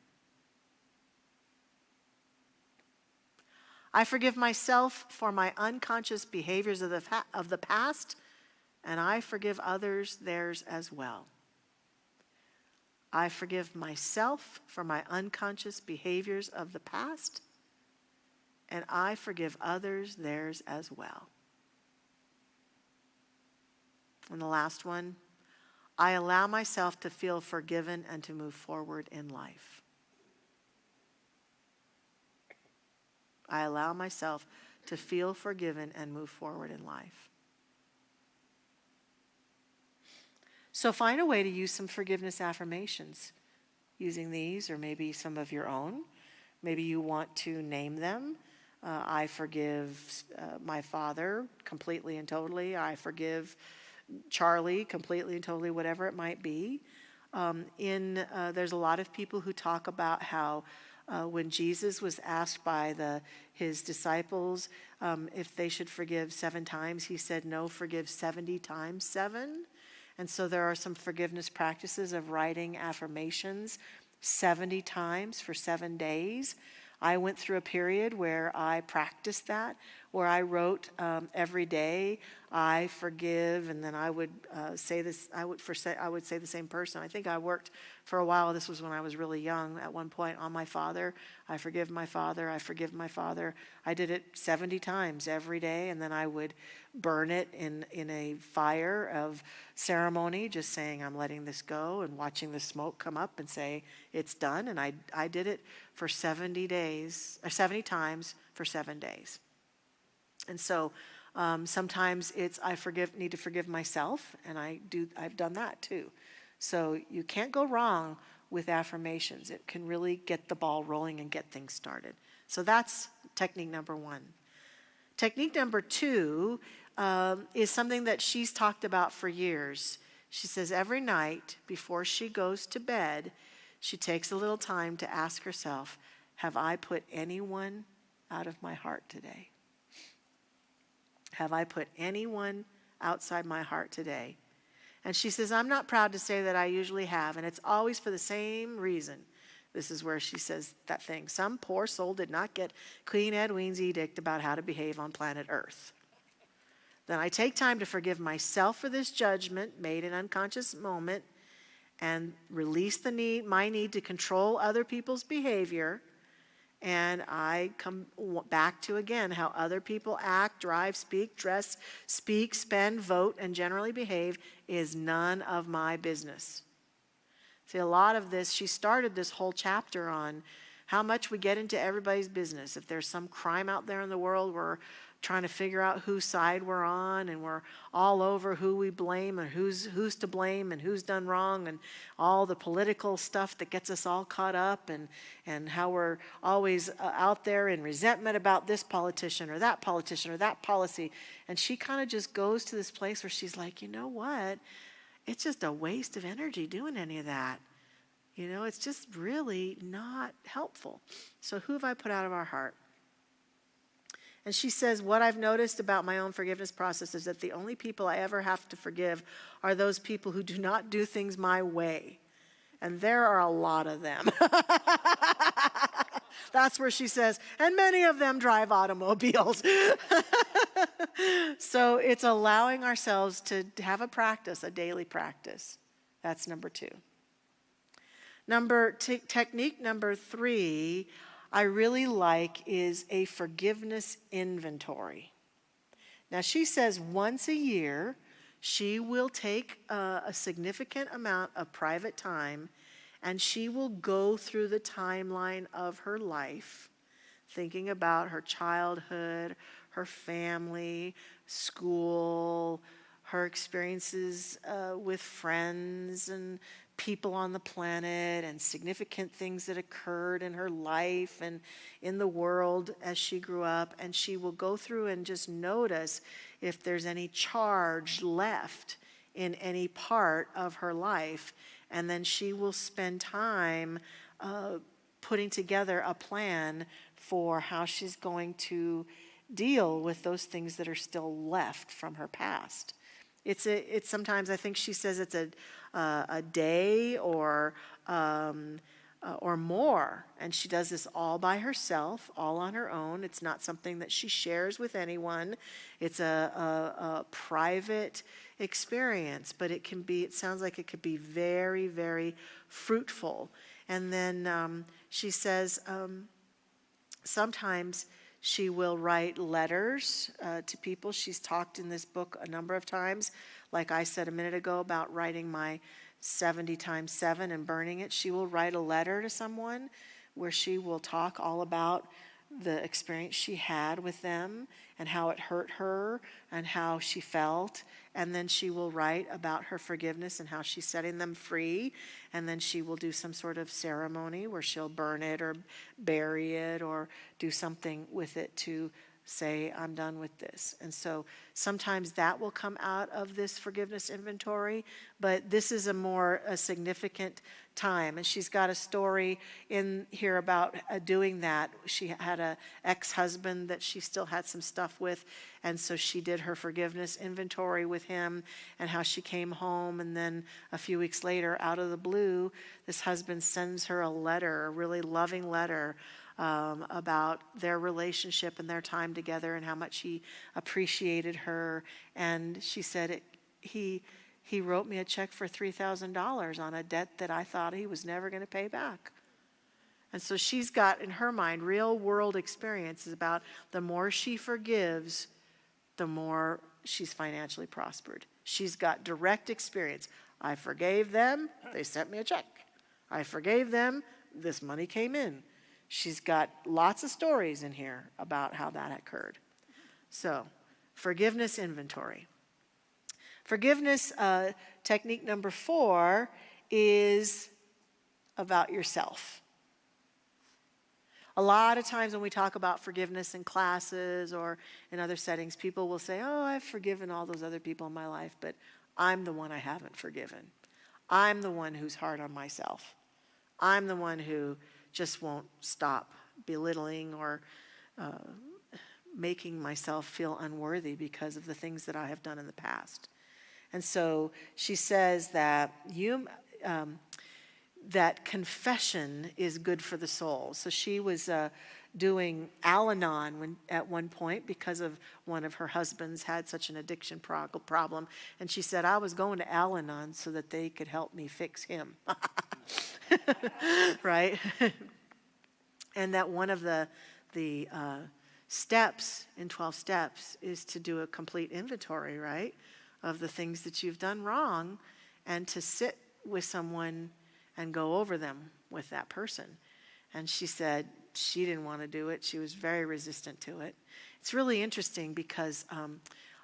I forgive myself for my unconscious behaviors of the past, and I forgive others theirs as well. I forgive myself for my unconscious behaviors of the past, and I forgive others theirs as well. And the last one, I allow myself to feel forgiven and to move forward in life. I allow myself to feel forgiven and move forward in life. So find a way to use some forgiveness affirmations using these, or maybe some of your own. Maybe you want to name them. I forgive my father completely and totally. I forgive Charlie completely and totally, whatever it might be. There's a lot of people who talk about how when Jesus was asked by his disciples if they should forgive 7 times, he said, no, forgive 70 times 7. And so there are some forgiveness practices of writing affirmations 70 times for 7 days. I went through a period where I practiced that, where I wrote every day, I forgive, and then I would say this. I would say the same person. I think I worked for a while. This was when I was really young. At one point, on my father, I forgive my father. I forgive my father. I did it 70 times every day, and then I would burn it in a fire of ceremony, just saying I'm letting this go and watching the smoke come up and say it's done. And I did it for 70 days, or 70 times for 7 days. And so sometimes it's need to forgive myself, and I've done that too. So you can't go wrong with affirmations. It can really get the ball rolling and get things started. So that's technique number 1. Technique number 2 is something that she's talked about for years. She says every night before she goes to bed, she takes a little time to ask herself, have I put anyone out of my heart today? Have I put anyone outside my heart today? And she says, I'm not proud to say that I usually have, and it's always for the same reason. This is where she says that thing. Some poor soul did not get Queen Edwene's edict about how to behave on planet Earth. Then I take time to forgive myself for this judgment made in unconscious moment and release my need to control other people's behavior. And I come back to, again, how other people act, drive, speak, dress, speak, spend, vote, and generally behave is none of my business. See, a lot of this, she started this whole chapter on how much we get into everybody's business. If there's some crime out there in the world, we're trying to figure out whose side we're on, and we're all over who we blame and who's to blame and who's done wrong, and all the political stuff that gets us all caught up, and how we're always out there in resentment about this politician or that policy. And she kind of just goes to this place where she's like, you know what? It's just a waste of energy doing any of that. You know, it's just really not helpful. So who have I put out of our heart? And she says, what I've noticed about my own forgiveness process is that the only people I ever have to forgive are those people who do not do things my way. And there are a lot of them. That's where she says, and many of them drive automobiles. So it's allowing ourselves to have a practice, a daily practice. That's number 2. Technique number 3, I really like, is a forgiveness inventory. Now she says once a year, she will take a significant amount of private time, and she will go through the timeline of her life, thinking about her childhood, her family, school, her experiences with friends and people on the planet, and significant things that occurred in her life and in the world as she grew up. And she will go through and just notice if there's any charge left in any part of her life. And then she will spend time putting together a plan for how she's going to deal with those things that are still left from her past. It's sometimes, I think she says it's a day or more, and she does this all by herself, all on her own. It's not something that she shares with anyone. It's a private experience, but it sounds like it could be very, very fruitful. And then she says sometimes she will write letters to people. She's talked in this book a number of times, Like I said a minute ago about writing my 70 times 7 and burning it, she will write a letter to someone where she will talk all about the experience she had with them and how it hurt her and how she felt. And then she will write about her forgiveness and how she's setting them free. And then she will do some sort of ceremony where she'll burn it or bury it or do something with it to say, I'm done with this. And so sometimes that will come out of this forgiveness inventory, but this is a significant time. And she's got a story in here about doing that. She had an ex-husband that she still had some stuff with, and so she did her forgiveness inventory with him and how she came home, and then a few weeks later, out of the blue, this husband sends her a letter, a really loving letter, about their relationship and their time together and how much he appreciated her. And she said he wrote me a check for $3,000 on a debt that I thought he was never going to pay back. And so she's got in her mind real world experiences about the more she forgives, the more she's financially prospered. She's got direct experience. I forgave them, they sent me a check. I forgave them, this money came in. She's got lots of stories in here about how that occurred. So, forgiveness inventory. Forgiveness technique number 4 is about yourself. A lot of times when we talk about forgiveness in classes or in other settings, people will say, oh, I've forgiven all those other people in my life, but I'm the one I haven't forgiven. I'm the one who's hard on myself. I'm the one who just won't stop belittling or making myself feel unworthy because of the things that I have done in the past. And so she says that that confession is good for the soul. So she was doing Al-Anon at one point because of one of her husbands had such an addiction problem. And she said, I was going to Al-Anon so that they could help me fix him. Right? And that one of the steps in 12 steps is to do a complete inventory, right, of the things that you've done wrong and to sit with someone and go over them with that person. And she said she didn't want to do it. She was very resistant to it. It's really interesting because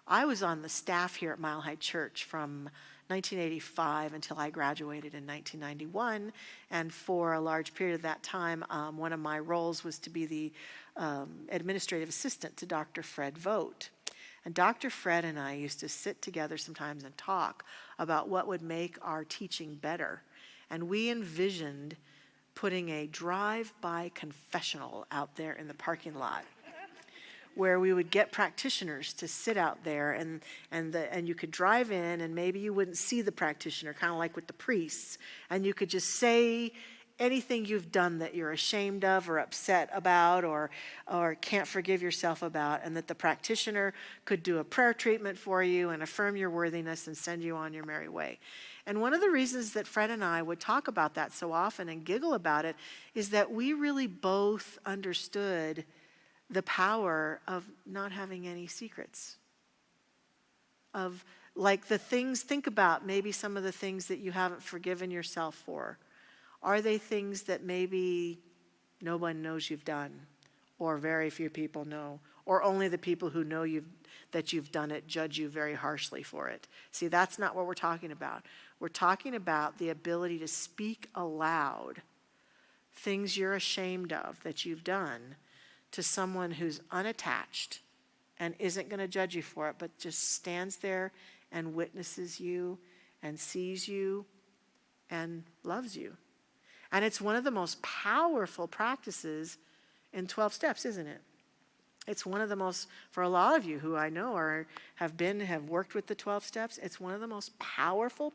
I was on the staff here at Mile High Church from 1985 until I graduated in 1991. And for a large period of that time, one of my roles was to be the administrative assistant to Dr. Fred Vogt. And Dr. Fred and I used to sit together sometimes and talk about what would make our teaching better. And we envisioned putting a drive-by confessional out there in the parking lot where we would get practitioners to sit out there and you could drive in and maybe you wouldn't see the practitioner, kind of like with the priests, and you could just say anything you've done that you're ashamed of or upset about or can't forgive yourself about, and that the practitioner could do a prayer treatment for you and affirm your worthiness and send you on your merry way. And one of the reasons that Fred and I would talk about that so often and giggle about it is that we really both understood the power of not having any secrets. Of like the things, think about maybe some of the things that you haven't forgiven yourself for. Are they things that maybe no one knows you've done, or very few people know, or only the people who know that you've done it judge you very harshly for it? See, that's not what we're talking about. We're talking about the ability to speak aloud things you're ashamed of that you've done to someone who's unattached and isn't going to judge you for it, but just stands there and witnesses you and sees you and loves you. And it's one of the most powerful practices in 12 steps, isn't it? It's one of the most, for a lot of you who I know have worked with the 12 steps, it's one of the most powerful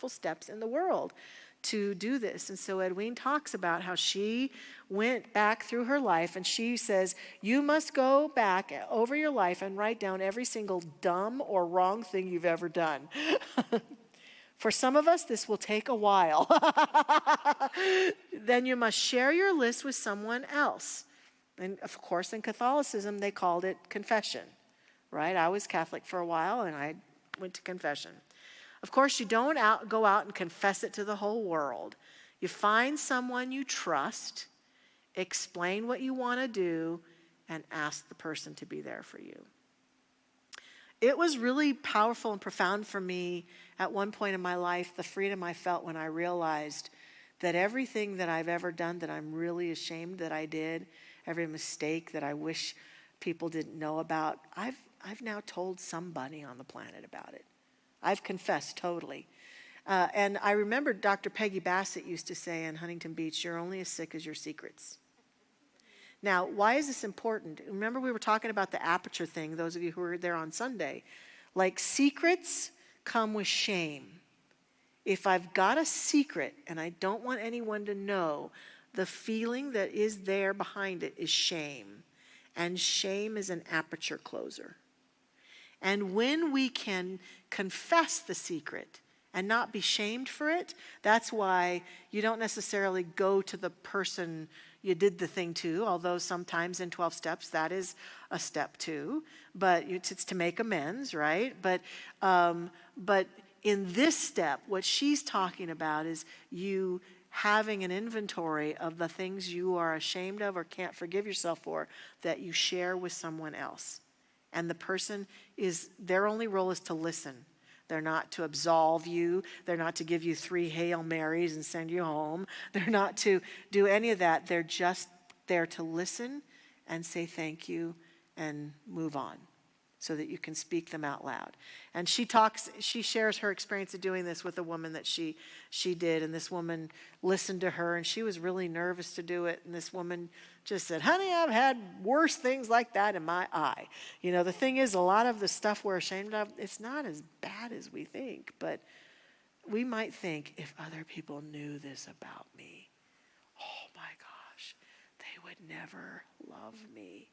steps in the world to do this. And so Edwene talks about how she went back through her life, and she says, you must go back over your life and write down every single dumb or wrong thing you've ever done. For some of us, this will take a while. Then you must share your list with someone else. And of course, in Catholicism, they called it confession, right? I was Catholic for a while, and I went to confession. Of course, you don't go out and confess it to the whole world. You find someone you trust, explain what you want to do, and ask the person to be there for you. It was really powerful and profound for me at one point in my life, the freedom I felt when I realized that everything that I've ever done that I'm really ashamed that I did, every mistake that I wish people didn't know about, I've now told somebody on the planet about it. I've confessed totally. And I remember Dr. Peggy Bassett used to say in Huntington Beach, "You're only as sick as your secrets." Now, why is this important? Remember we were talking about the aperture thing, those of you who were there on Sunday. Like, secrets come with shame. If I've got a secret and I don't want anyone to know, the feeling that is there behind it is shame. And shame is an aperture closer. And when we can confess the secret and not be shamed for it, that's why you don't necessarily go to the person you did the thing to, although sometimes in 12 steps that is a step too, but it's to make amends, right? But in this step, what she's talking about is you having an inventory of the things you are ashamed of or can't forgive yourself for that you share with someone else. And the person their only role is to listen. They're not to absolve you. They're not to give you 3 Hail Marys and send you home. They're not to do any of that. They're just there to listen and say thank you and move on so that you can speak them out loud. And she shares her experience of doing this with a woman that she did. And this woman listened to her and she was really nervous to do it. And this woman just said, "Honey, I've had worse things like that in my eye." You know, the thing is, a lot of the stuff we're ashamed of, it's not as bad as we think. But we might think, if other people knew this about me, oh my gosh, they would never love me.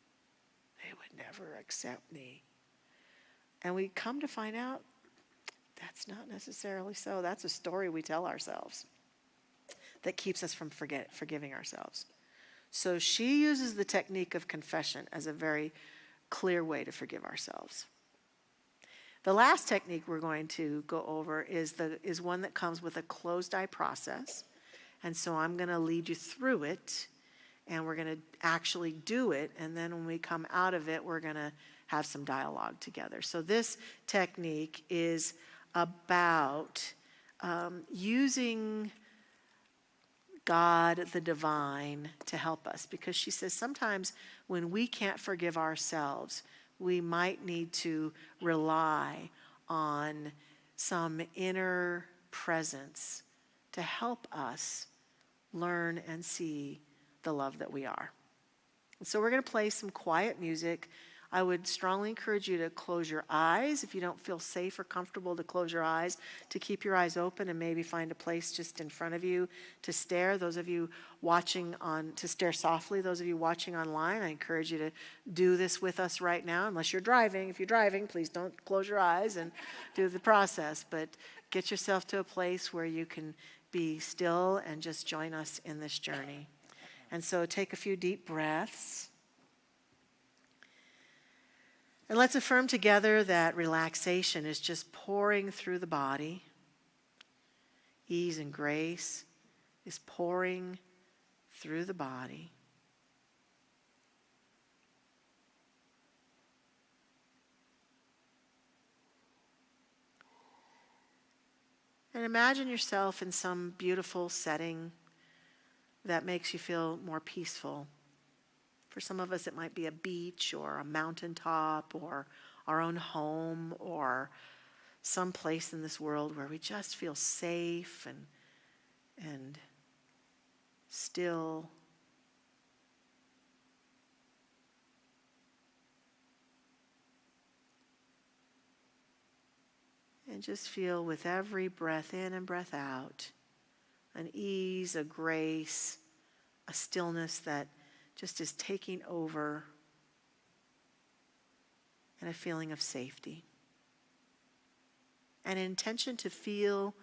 They would never accept me. And we come to find out that's not necessarily so. That's a story we tell ourselves that keeps us from forgiving ourselves. So she uses the technique of confession as a very clear way to forgive ourselves. The last technique we're going to go over is one that comes with a closed eye process. And so I'm going to lead you through it, and we're going to actually do it. And then when we come out of it, we're going to have some dialogue together. So this technique is about using God, the divine, to help us. Because she says sometimes when we can't forgive ourselves, we might need to rely on some inner presence to help us learn and see the love that we are. And so we're going to play some quiet music. I would strongly encourage you to close your eyes if you don't feel safe or comfortable to close your eyes, to keep your eyes open and maybe find a place just in front of you to stare. Those of you watching to stare softly. Those of you watching online, I encourage you to do this with us right now, unless you're driving. If you're driving, please don't close your eyes and do the process, but get yourself to a place where you can be still and just join us in this journey. And so take a few deep breaths. And let's affirm together that relaxation is just pouring through the body. Ease and grace is pouring through the body. And imagine yourself in some beautiful setting that makes you feel more peaceful. For some of us, it might be a beach or a mountaintop or our own home or some place in this world where we just feel safe and still. And just feel with every breath in and breath out an ease, a grace, a stillness that just is taking over, and a feeling of safety. An intention to feel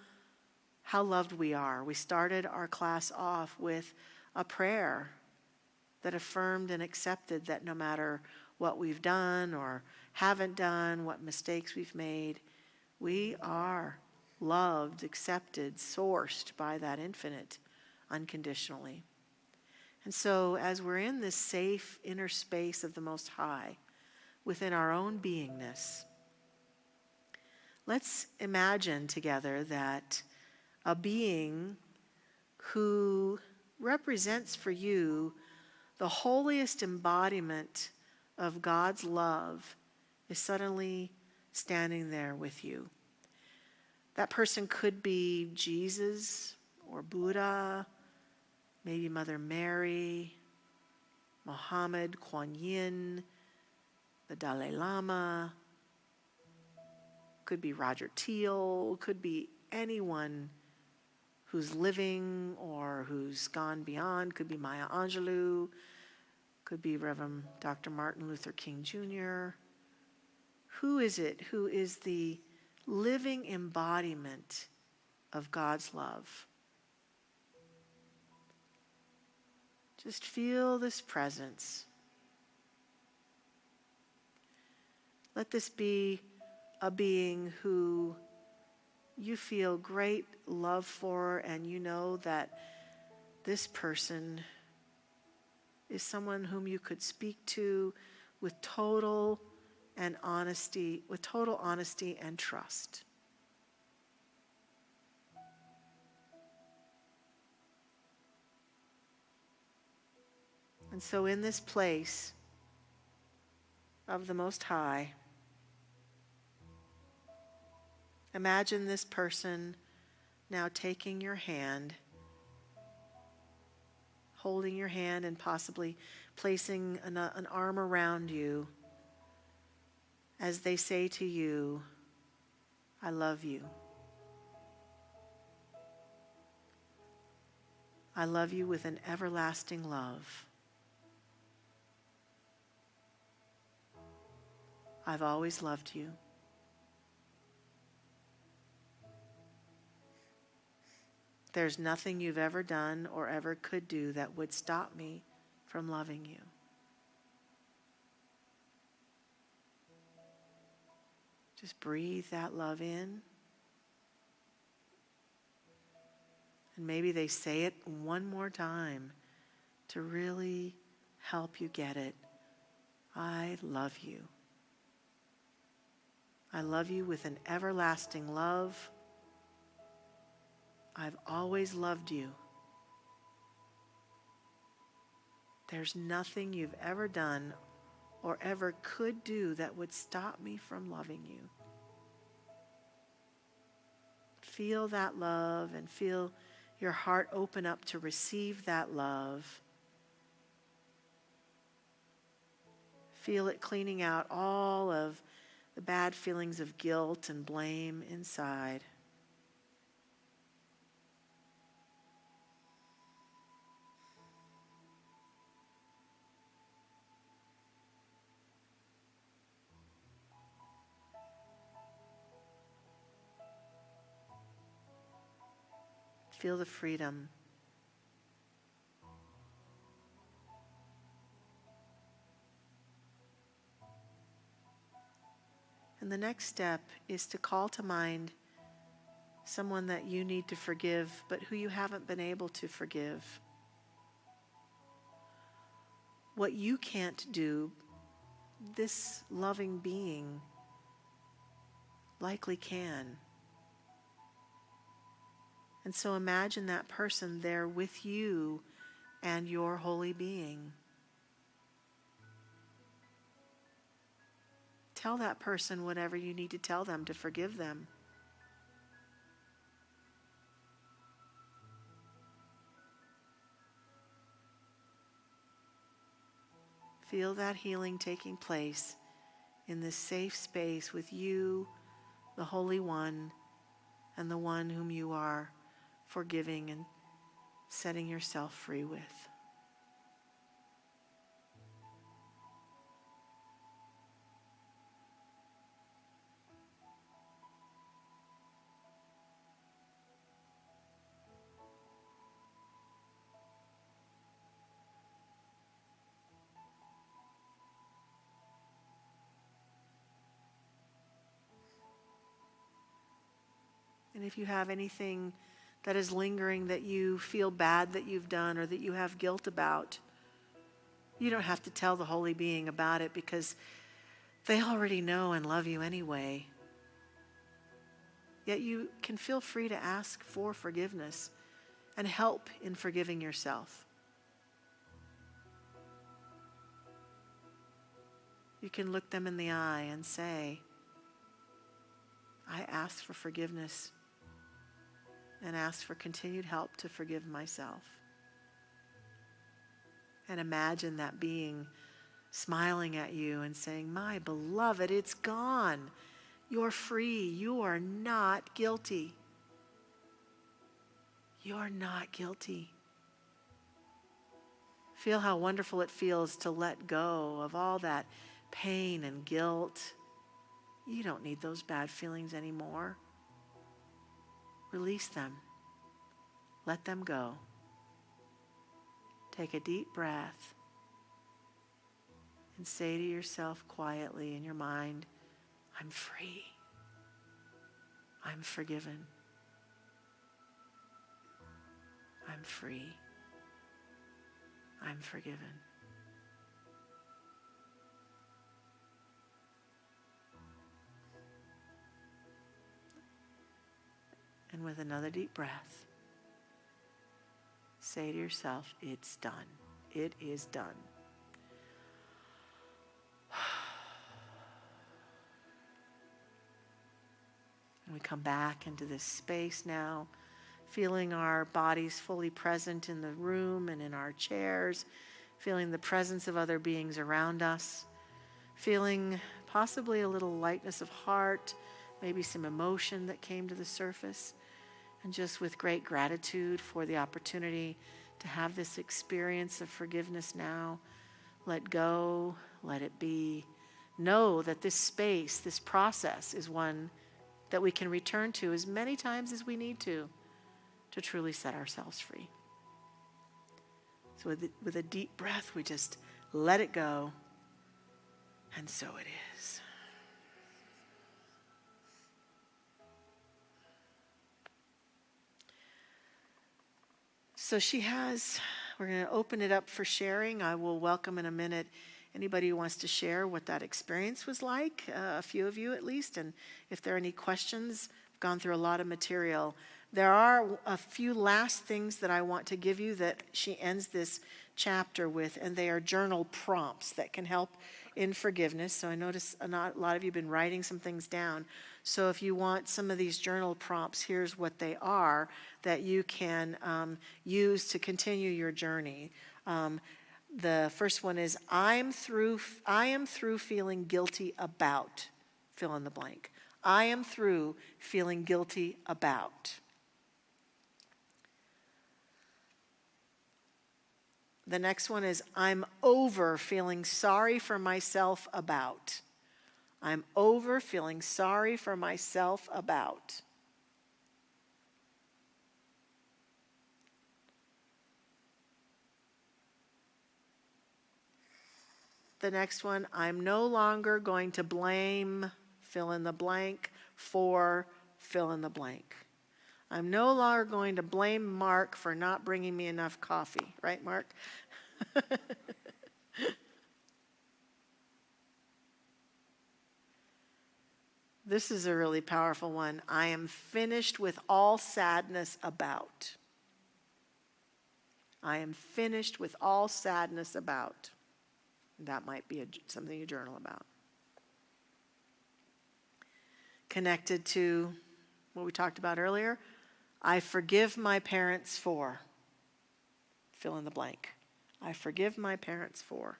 how loved we are. We started our class off with a prayer that affirmed and accepted that no matter what we've done or haven't done, what mistakes we've made, we are loved, accepted, sourced by that infinite unconditionally. And so as we're in this safe inner space of the Most High, within our own beingness, let's imagine together that a being who represents for you the holiest embodiment of God's love is suddenly standing there with you. That person could be Jesus or Buddha, maybe Mother Mary, Muhammad, Kuan Yin, the Dalai Lama, could be Roger Teel, could be anyone who's living or who's gone beyond, could be Maya Angelou, could be Reverend Dr. Martin Luther King Jr. Who is it who is the living embodiment of God's love? Just feel this presence. Let this be a being who you feel great love for, and you know that this person is someone whom you could speak to with total honesty and trust. And so in this place of the Most High, imagine this person now taking your hand, holding your hand, and possibly placing an arm around you as they say to you, I love you. I love you with an everlasting love. I've always loved you. There's nothing you've ever done or ever could do that would stop me from loving you. Just breathe that love in. And maybe they say it one more time to really help you get it. I love you. I love you with an everlasting love. I've always loved you. There's nothing you've ever done or ever could do that would stop me from loving you. Feel that love and feel your heart open up to receive that love. Feel it cleaning out all of the bad feelings of guilt and blame inside. Feel the freedom. And the next step is to call to mind someone that you need to forgive, but who you haven't been able to forgive. What you can't do, this loving being likely can. And so imagine that person there with you and your holy being. Tell that person whatever you need to tell them to forgive them. Feel that healing taking place in this safe space with you, the Holy One, and the one whom you are forgiving and setting yourself free with. And And if you have anything that is lingering that you feel bad that you've done or that you have guilt about, you don't have to tell the holy being about it because they already know and love you anyway. Yet you can feel free to ask for forgiveness and help in forgiving yourself. You can look them in the eye and say, I ask for forgiveness and ask for continued help to forgive myself. And imagine that being smiling at you and saying, my beloved, it's gone. You're free. You are not guilty. You're not guilty. Feel how wonderful it feels to let go of all that pain and guilt. You don't need those bad feelings anymore. Release them. Let them go. Take a deep breath and say to yourself quietly in your mind, I'm free. I'm forgiven. I'm free. I'm forgiven. And with another deep breath, say to yourself, it's done. It is done. And we come back into this space now, feeling our bodies fully present in the room and in our chairs, feeling the presence of other beings around us, feeling possibly a little lightness of heart, maybe some emotion that came to the surface, and just with great gratitude for the opportunity to have this experience of forgiveness now. Let go, let it be. Know that this space, this process is one that we can return to as many times as we need to truly set ourselves free. So with a deep breath, we just let it go, and so it is. So we're going to open it up for sharing. I will welcome in a minute anybody who wants to share what that experience was like, a few of you at least, and if there are any questions. I've gone through a lot of material. There are a few last things that I want to give you that she ends this chapter with, and they are journal prompts that can help in forgiveness. So I notice a lot of you have been writing some things down. So if you want some of these journal prompts, here's what they are that you can use to continue your journey. The first one is, I am through feeling guilty about, fill in the blank. I am through feeling guilty about. The next one is, I'm over feeling sorry for myself about. I'm over feeling sorry for myself about. The next one, I'm no longer going to blame, fill in the blank, for, fill in the blank. I'm no longer going to blame Mark for not bringing me enough coffee. Right, Mark? This is a really powerful one. I am finished with all sadness about. I am finished with all sadness about. That might be something you journal about. Connected to what we talked about earlier, I forgive my parents for. Fill in the blank. I forgive my parents for.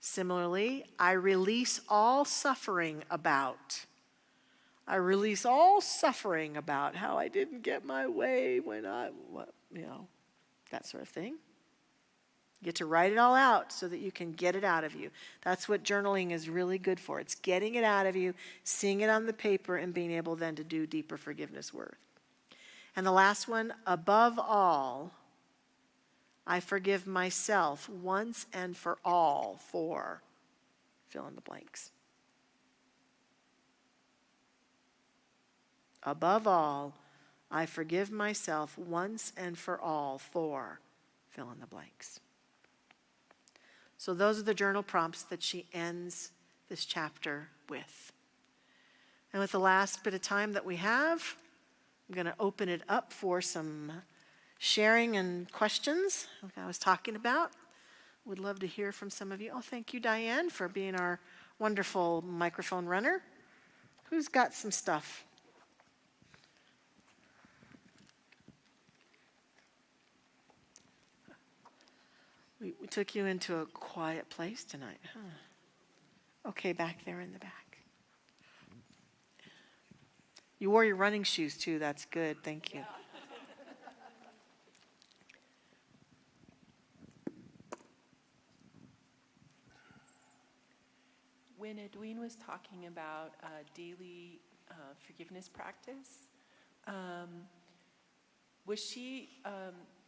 Similarly, I release all suffering about. I release all suffering about how I didn't get my way when that sort of thing. You get to write it all out so that you can get it out of you. That's what journaling is really good for. It's getting it out of you, seeing it on the paper, and being able then to do deeper forgiveness work. And the last one, above all, I forgive myself once and for all for, fill in the blanks. Above all, I forgive myself once and for all for fill in the blanks. So those are the journal prompts that she ends this chapter with. And with the last bit of time that we have, I'm going to open it up for some sharing and questions, like I was talking about. Would love to hear from some of you. Oh, thank you, Diane, for being our wonderful microphone runner. Who's got some stuff? We took you into a quiet place tonight, huh? Okay, back there in the back. You wore your running shoes too. That's good. Thank you. When Edwene was talking about daily forgiveness practice, was she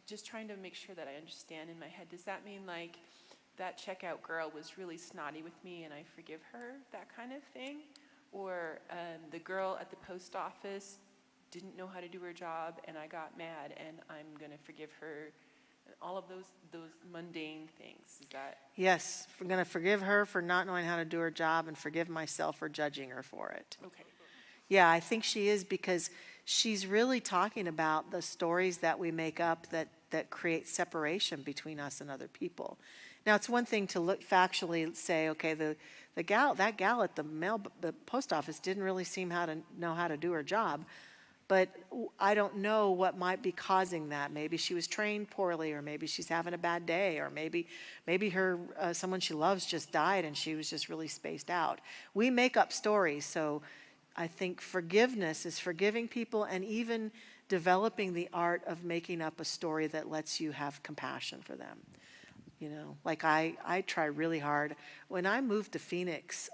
just trying to make sure that I understand in my head? Does that mean like that checkout girl was really snotty with me and I forgive her, that kind of thing? Or the girl at the post office didn't know how to do her job and I got mad and I'm going to forgive her? All of those mundane things. Is that? Yes, we're going to forgive her for not knowing how to do her job and forgive myself for judging her for it. Okay. Yeah, I think she is, because she's really talking about the stories that we make up that create separation between us and other people. Now, it's one thing to look factually say, okay, that gal at the post office didn't really seem to know how to do her job. But I don't know what might be causing that. Maybe she was trained poorly, or maybe she's having a bad day, or maybe her someone she loves just died and she was just really spaced out. We make up stories, so I think forgiveness is forgiving people and even developing the art of making up a story that lets you have compassion for them. You know, like I try really hard. When I moved to Phoenix,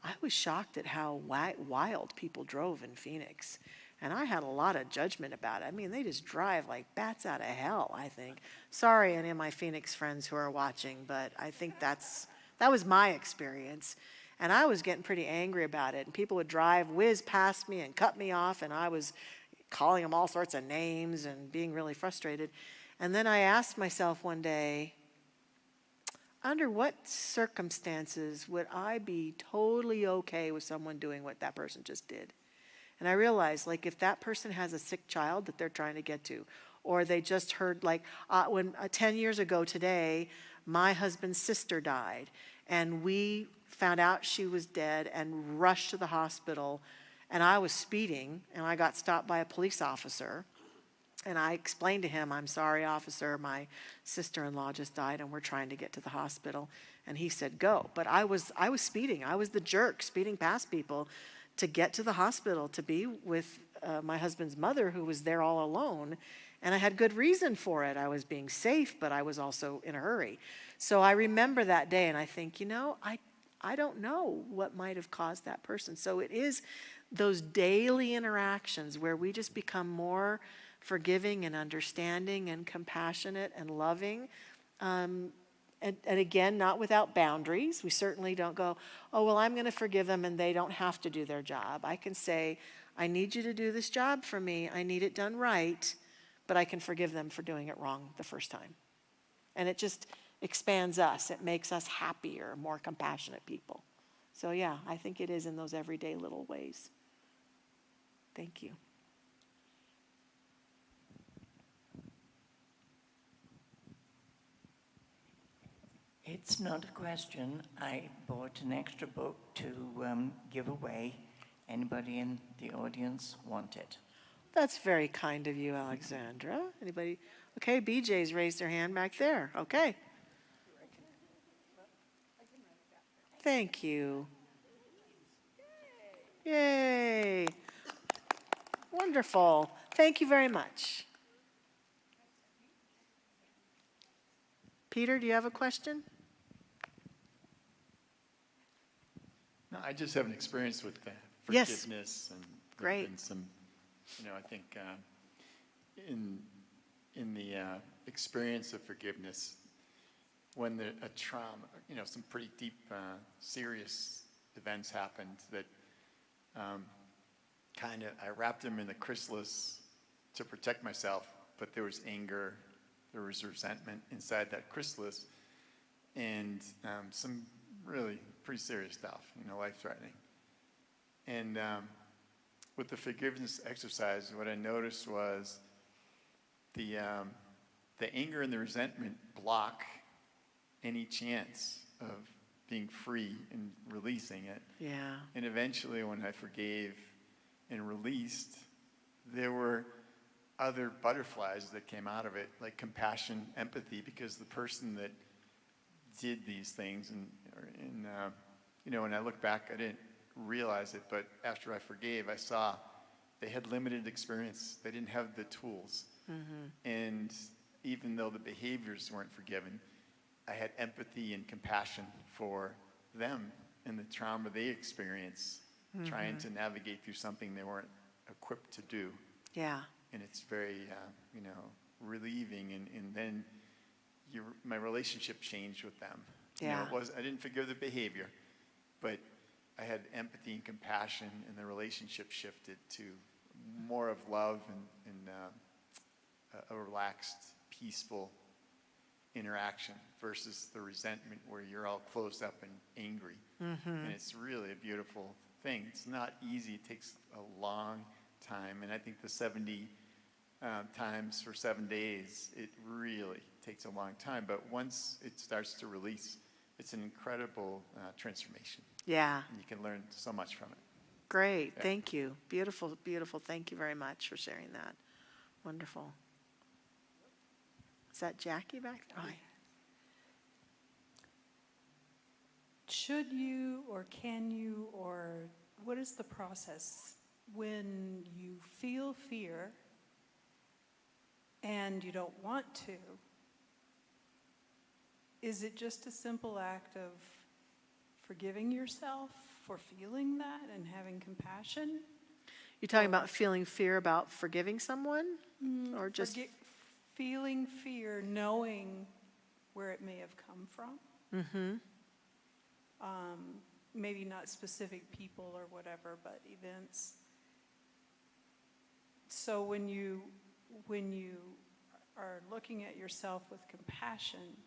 I was shocked at how wild people drove in Phoenix. And I had a lot of judgment about it. I mean, they just drive like bats out of hell, I think. Sorry, any of my Phoenix friends who are watching, but I think that was my experience. And I was getting pretty angry about it. And people would whiz past me and cut me off, and I was calling them all sorts of names and being really frustrated. And then I asked myself one day, under what circumstances would I be totally okay with someone doing what that person just did? And I realized, like, if that person has a sick child that they're trying to get to, or they just heard, like, 10 years ago today, my husband's sister died, and we found out she was dead and rushed to the hospital, and I was speeding, and I got stopped by a police officer. And I explained to him, I'm sorry, officer, my sister-in-law just died and we're trying to get to the hospital. And he said, go. But I was speeding. I was the jerk speeding past people to get to the hospital to be with my husband's mother, who was there all alone. And I had good reason for it. I was being safe, but I was also in a hurry. So I remember that day and I think, I don't know what might have caused that person. So it is those daily interactions where we just become more forgiving and understanding and compassionate and loving. And again, not without boundaries. We certainly don't go, oh, well, I'm going to forgive them and they don't have to do their job. I can say, I need you to do this job for me. I need it done right, but I can forgive them for doing it wrong the first time. And it just expands us. It makes us happier, more compassionate people. So yeah, I think it is in those everyday little ways. Thank you. It's not a question. I bought an extra book to give away. Anybody in the audience want it? That's very kind of you, Alexandra. Anybody? Okay, BJ's raised their hand back there. Okay. Thank you. Yay. Wonderful. Thank you very much. Peter, do you have a question? No, I just have an experience with Yes. forgiveness, and Great. And some, I think in the experience of forgiveness, when a trauma, some pretty deep, serious events happened that I wrapped them in the chrysalis to protect myself, but there was anger, there was resentment inside that chrysalis, and some really pretty serious stuff, life-threatening. And with the forgiveness exercise, what I noticed was the anger and the resentment block any chance of being free and releasing it. Yeah. And eventually, when I forgave and released, there were other butterflies that came out of it, like compassion, empathy, because the person that did these things, and when I look back, I didn't realize it, but after I forgave, I saw they had limited experience. They didn't have the tools. Mm-hmm. And even though the behaviors weren't forgiven, I had empathy and compassion for them and the trauma they experience, mm-hmm. trying to navigate through something they weren't equipped to do. Yeah. And it's very, relieving. And then my relationship changed with them. Yeah. I didn't forgive the behavior, but I had empathy and compassion, and the relationship shifted to more of love and a relaxed, peaceful interaction versus the resentment where you're all closed up and angry. Mm-hmm. And it's really a beautiful thing. It's not easy. It takes a long time. And I think the 70 times for 7 days, it really takes a long time. But once it starts to release, it's an incredible transformation. Yeah. And you can learn so much from it. Great. Yeah. Thank you. Beautiful, beautiful. Thank you very much for sharing that. Wonderful. Is that Jackie back there? Oh, yeah. Should you or can you, or what is the process when you feel fear and you don't want to? Is it just a simple act of forgiving yourself for feeling that and having compassion? You're talking about feeling fear about forgiving someone? Or just feeling fear, knowing where it may have come from? Mm-hmm. Maybe not specific people or whatever, but events. So when you are looking at yourself with compassion,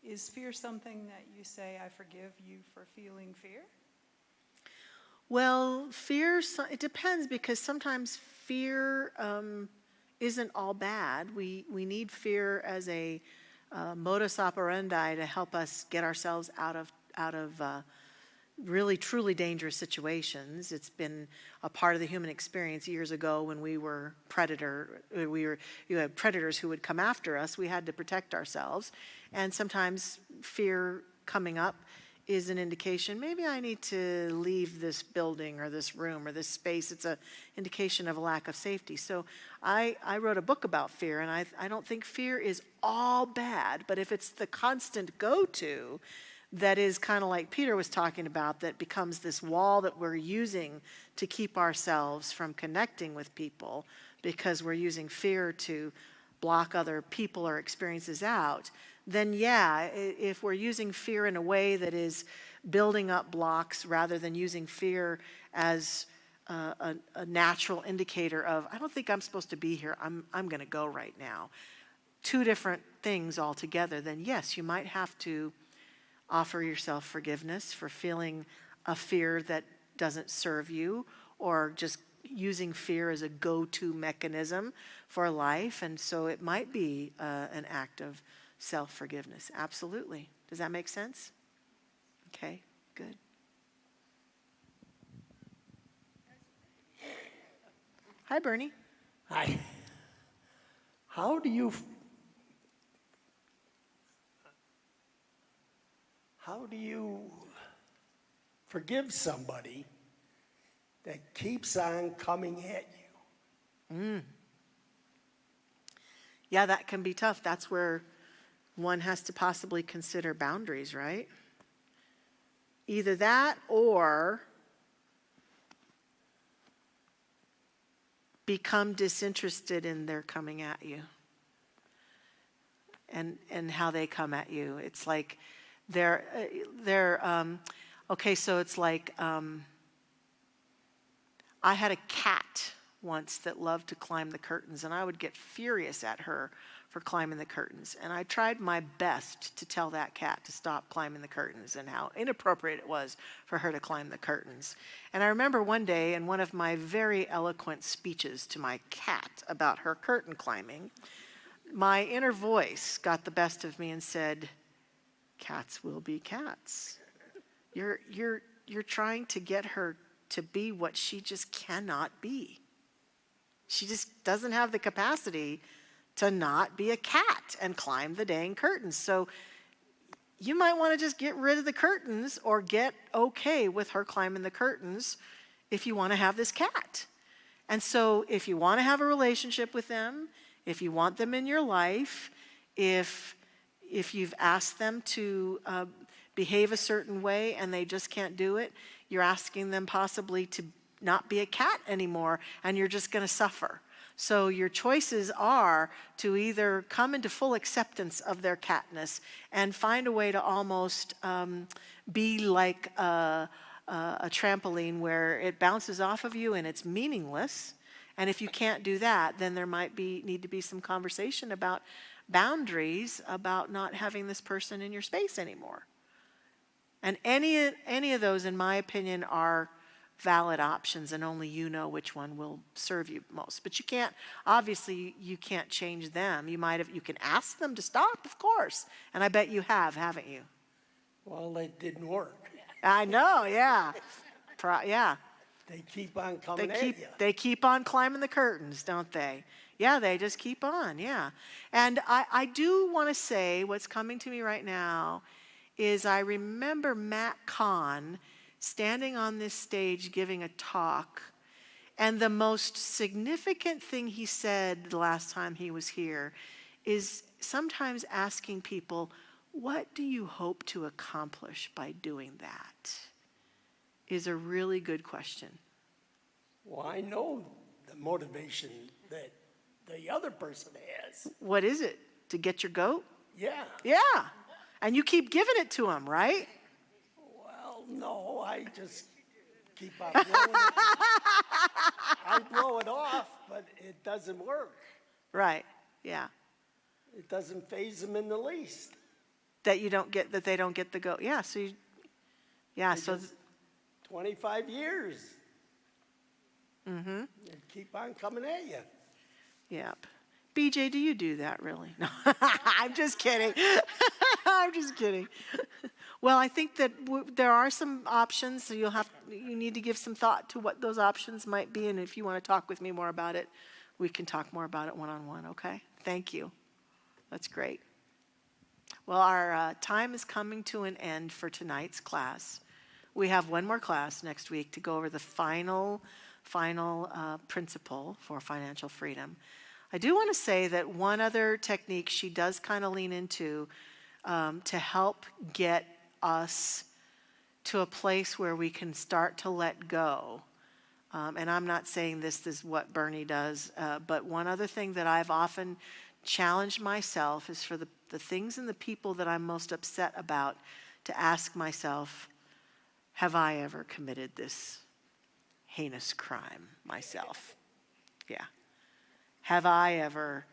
is fear something that you say, I forgive you for feeling fear? Well, fear, it depends, because sometimes fear isn't all bad. We need fear as a modus operandi to help us get ourselves out of really truly dangerous situations. It's been a part of the human experience. Years ago, when we were you had predators who would come after us. We had to protect ourselves, and sometimes fear coming up is an indication, maybe I need to leave this building or this room or this space. It's an indication of a lack of safety. So I wrote a book about fear, and I don't think fear is all bad, but if it's the constant go-to, that is kind of like Peter was talking about, that becomes this wall that we're using to keep ourselves from connecting with people because we're using fear to block other people or experiences out, then yeah, if we're using fear in a way that is building up blocks rather than using fear as a natural indicator of, I don't think I'm supposed to be here, I'm going to go right now, two different things altogether, then yes, you might have to offer yourself forgiveness for feeling a fear that doesn't serve you, or just using fear as a go-to mechanism for life. And so it might be an act of self-forgiveness. Absolutely. Does that make sense? Okay, good. Hi, Bernie. Hi. How do you forgive somebody that keeps on coming at you? Yeah, that can be tough. That's where one has to possibly consider boundaries, right? Either that or become disinterested in their coming at you and how they come at you. It's like okay, so it's like I had a cat once that loved to climb the curtains, and I would get furious at her for climbing the curtains. And I tried my best to tell that cat to stop climbing the curtains and how inappropriate it was for her to climb the curtains. And I remember one day in one of my very eloquent speeches to my cat about her curtain climbing, my inner voice got the best of me and said, "Cats will be cats. You're trying to get her to be what she just cannot be. She just doesn't have the capacity to not be a cat and climb the dang curtains. So you might want to just get rid of the curtains or get okay with her climbing the curtains if you want to have this cat." And so if you want to have a relationship with them, if you want them in your life, if you've asked them to behave a certain way and they just can't do it, you're asking them possibly to not be a cat anymore, and you're just going to suffer. So your choices are to either come into full acceptance of their catness and find a way to almost be like a trampoline where it bounces off of you and it's meaningless. And if you can't do that, then there might need to be some conversation about boundaries, about not having this person in your space anymore. And any of those, in my opinion, are valid options, and only you know which one will serve you most. But you can't, obviously, you can't change them. You can ask them to stop, of course. And I bet you have, haven't you? Well, it didn't work. I know, yeah. Yeah. They keep on coming at you. They keep on climbing the curtains, don't they? Yeah, they just keep on, yeah. And I do want to say what's coming to me right now is I remember Matt Kahn standing on this stage giving a talk, and the most significant thing he said the last time he was here is sometimes asking people, what do you hope to accomplish by doing that? Is a really good question. Well, I know the motivation that the other person has. What is it? To get your goat? Yeah. Yeah. And you keep giving it to him, right? Well, no, I just keep on blowing it. I blow it off, but it doesn't work. Right. Yeah. It doesn't faze them in the least. That they don't get the goat. Yeah. So They 25 years. Mm-hmm. They keep on coming at you. Yep. BJ, do you do that really? No, I'm just kidding. I'm just kidding. Well, I think that there are some options, so you need to give some thought to what those options might be, and if you want to talk with me more about it, we can talk more about it one-on-one, okay? Thank you. That's great. Well, our time is coming to an end for tonight's class. We have one more class next week to go over the final principle for financial freedom. I do want to say that one other technique she does kind of lean into to help get us to a place where we can start to let go. And I'm not saying this is what Bernie does, but one other thing that I've often challenged myself is for the things and the people that I'm most upset about to ask myself, have I ever committed this heinous crime myself? Yeah. Have I ever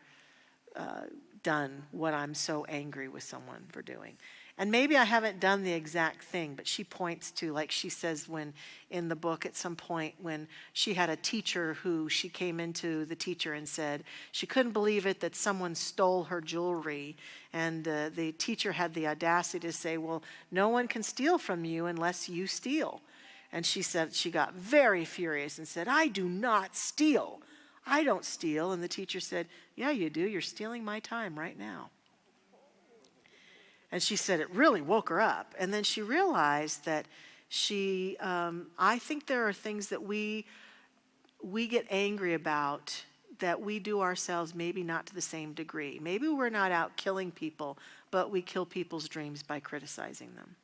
done what I'm so angry with someone for doing? And maybe I haven't done the exact thing, but she points to, like she says when in the book at some point when she had a teacher who she came into the teacher and said she couldn't believe it that someone stole her jewelry. And the teacher had the audacity to say, well, no one can steal from you unless you steal. And she said she got very furious and said, I do not steal. I don't steal. And the teacher said, yeah, you do. You're stealing my time right now. And she said it really woke her up. And then she realized that I think there are things that we get angry about that we do ourselves, maybe not to the same degree. Maybe we're not out killing people, but we kill people's dreams by criticizing them.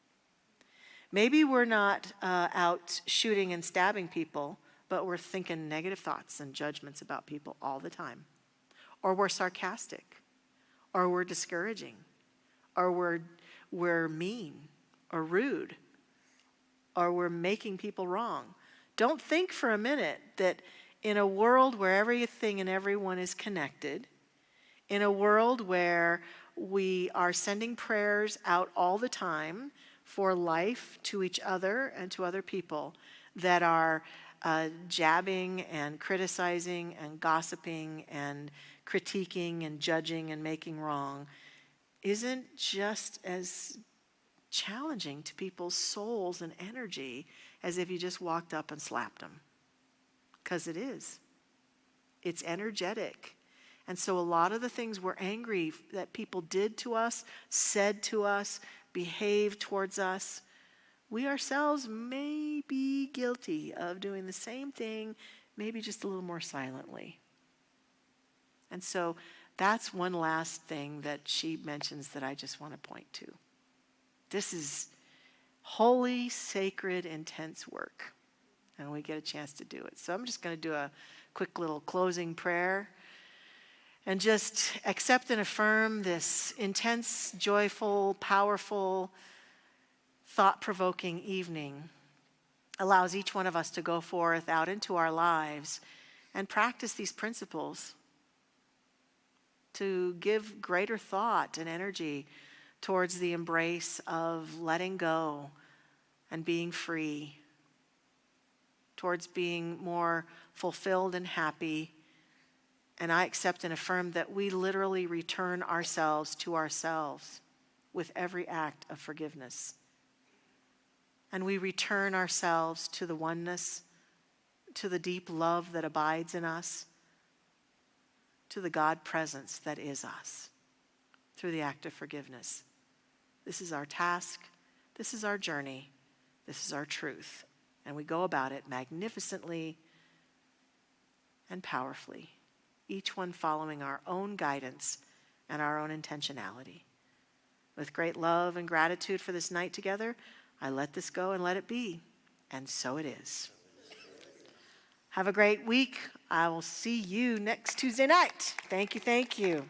Maybe we're not out shooting and stabbing people, but we're thinking negative thoughts and judgments about people all the time. Or we're sarcastic, or we're discouraging, or we're mean or rude, or we're making people wrong. don't think for a minute that in a world where everything and everyone is connected, in a world where we are sending prayers out all the time for life to each other and to other people, that are jabbing and criticizing and gossiping and critiquing and judging and making wrong, isn't just as challenging to people's souls and energy as if you just walked up and slapped them. Because it is. It's energetic. And so a lot of the things we're angry that people did to us, said to us, behaved towards us, we ourselves may be guilty of doing the same thing, maybe just a little more silently. And so that's one last thing that she mentions that I just want to point to. This is holy, sacred, intense work, and we get a chance to do it. So I'm just going to do a quick little closing prayer and just accept and affirm this intense, joyful, powerful, thought-provoking evening allows each one of us to go forth out into our lives and practice these principles, to give greater thought and energy towards the embrace of letting go and being free, towards being more fulfilled and happy. And I accept and affirm that we literally return ourselves to ourselves with every act of forgiveness. And we return ourselves to the oneness, to the deep love that abides in us, to the God presence that is us through the act of forgiveness. This is our task. This is our journey. This is our truth. And we go about it magnificently and powerfully, each one following our own guidance and our own intentionality. With great love and gratitude for this night together, I let this go and let it be. And so it is. Have a great week. I will see you next Tuesday night. Thank you, thank you.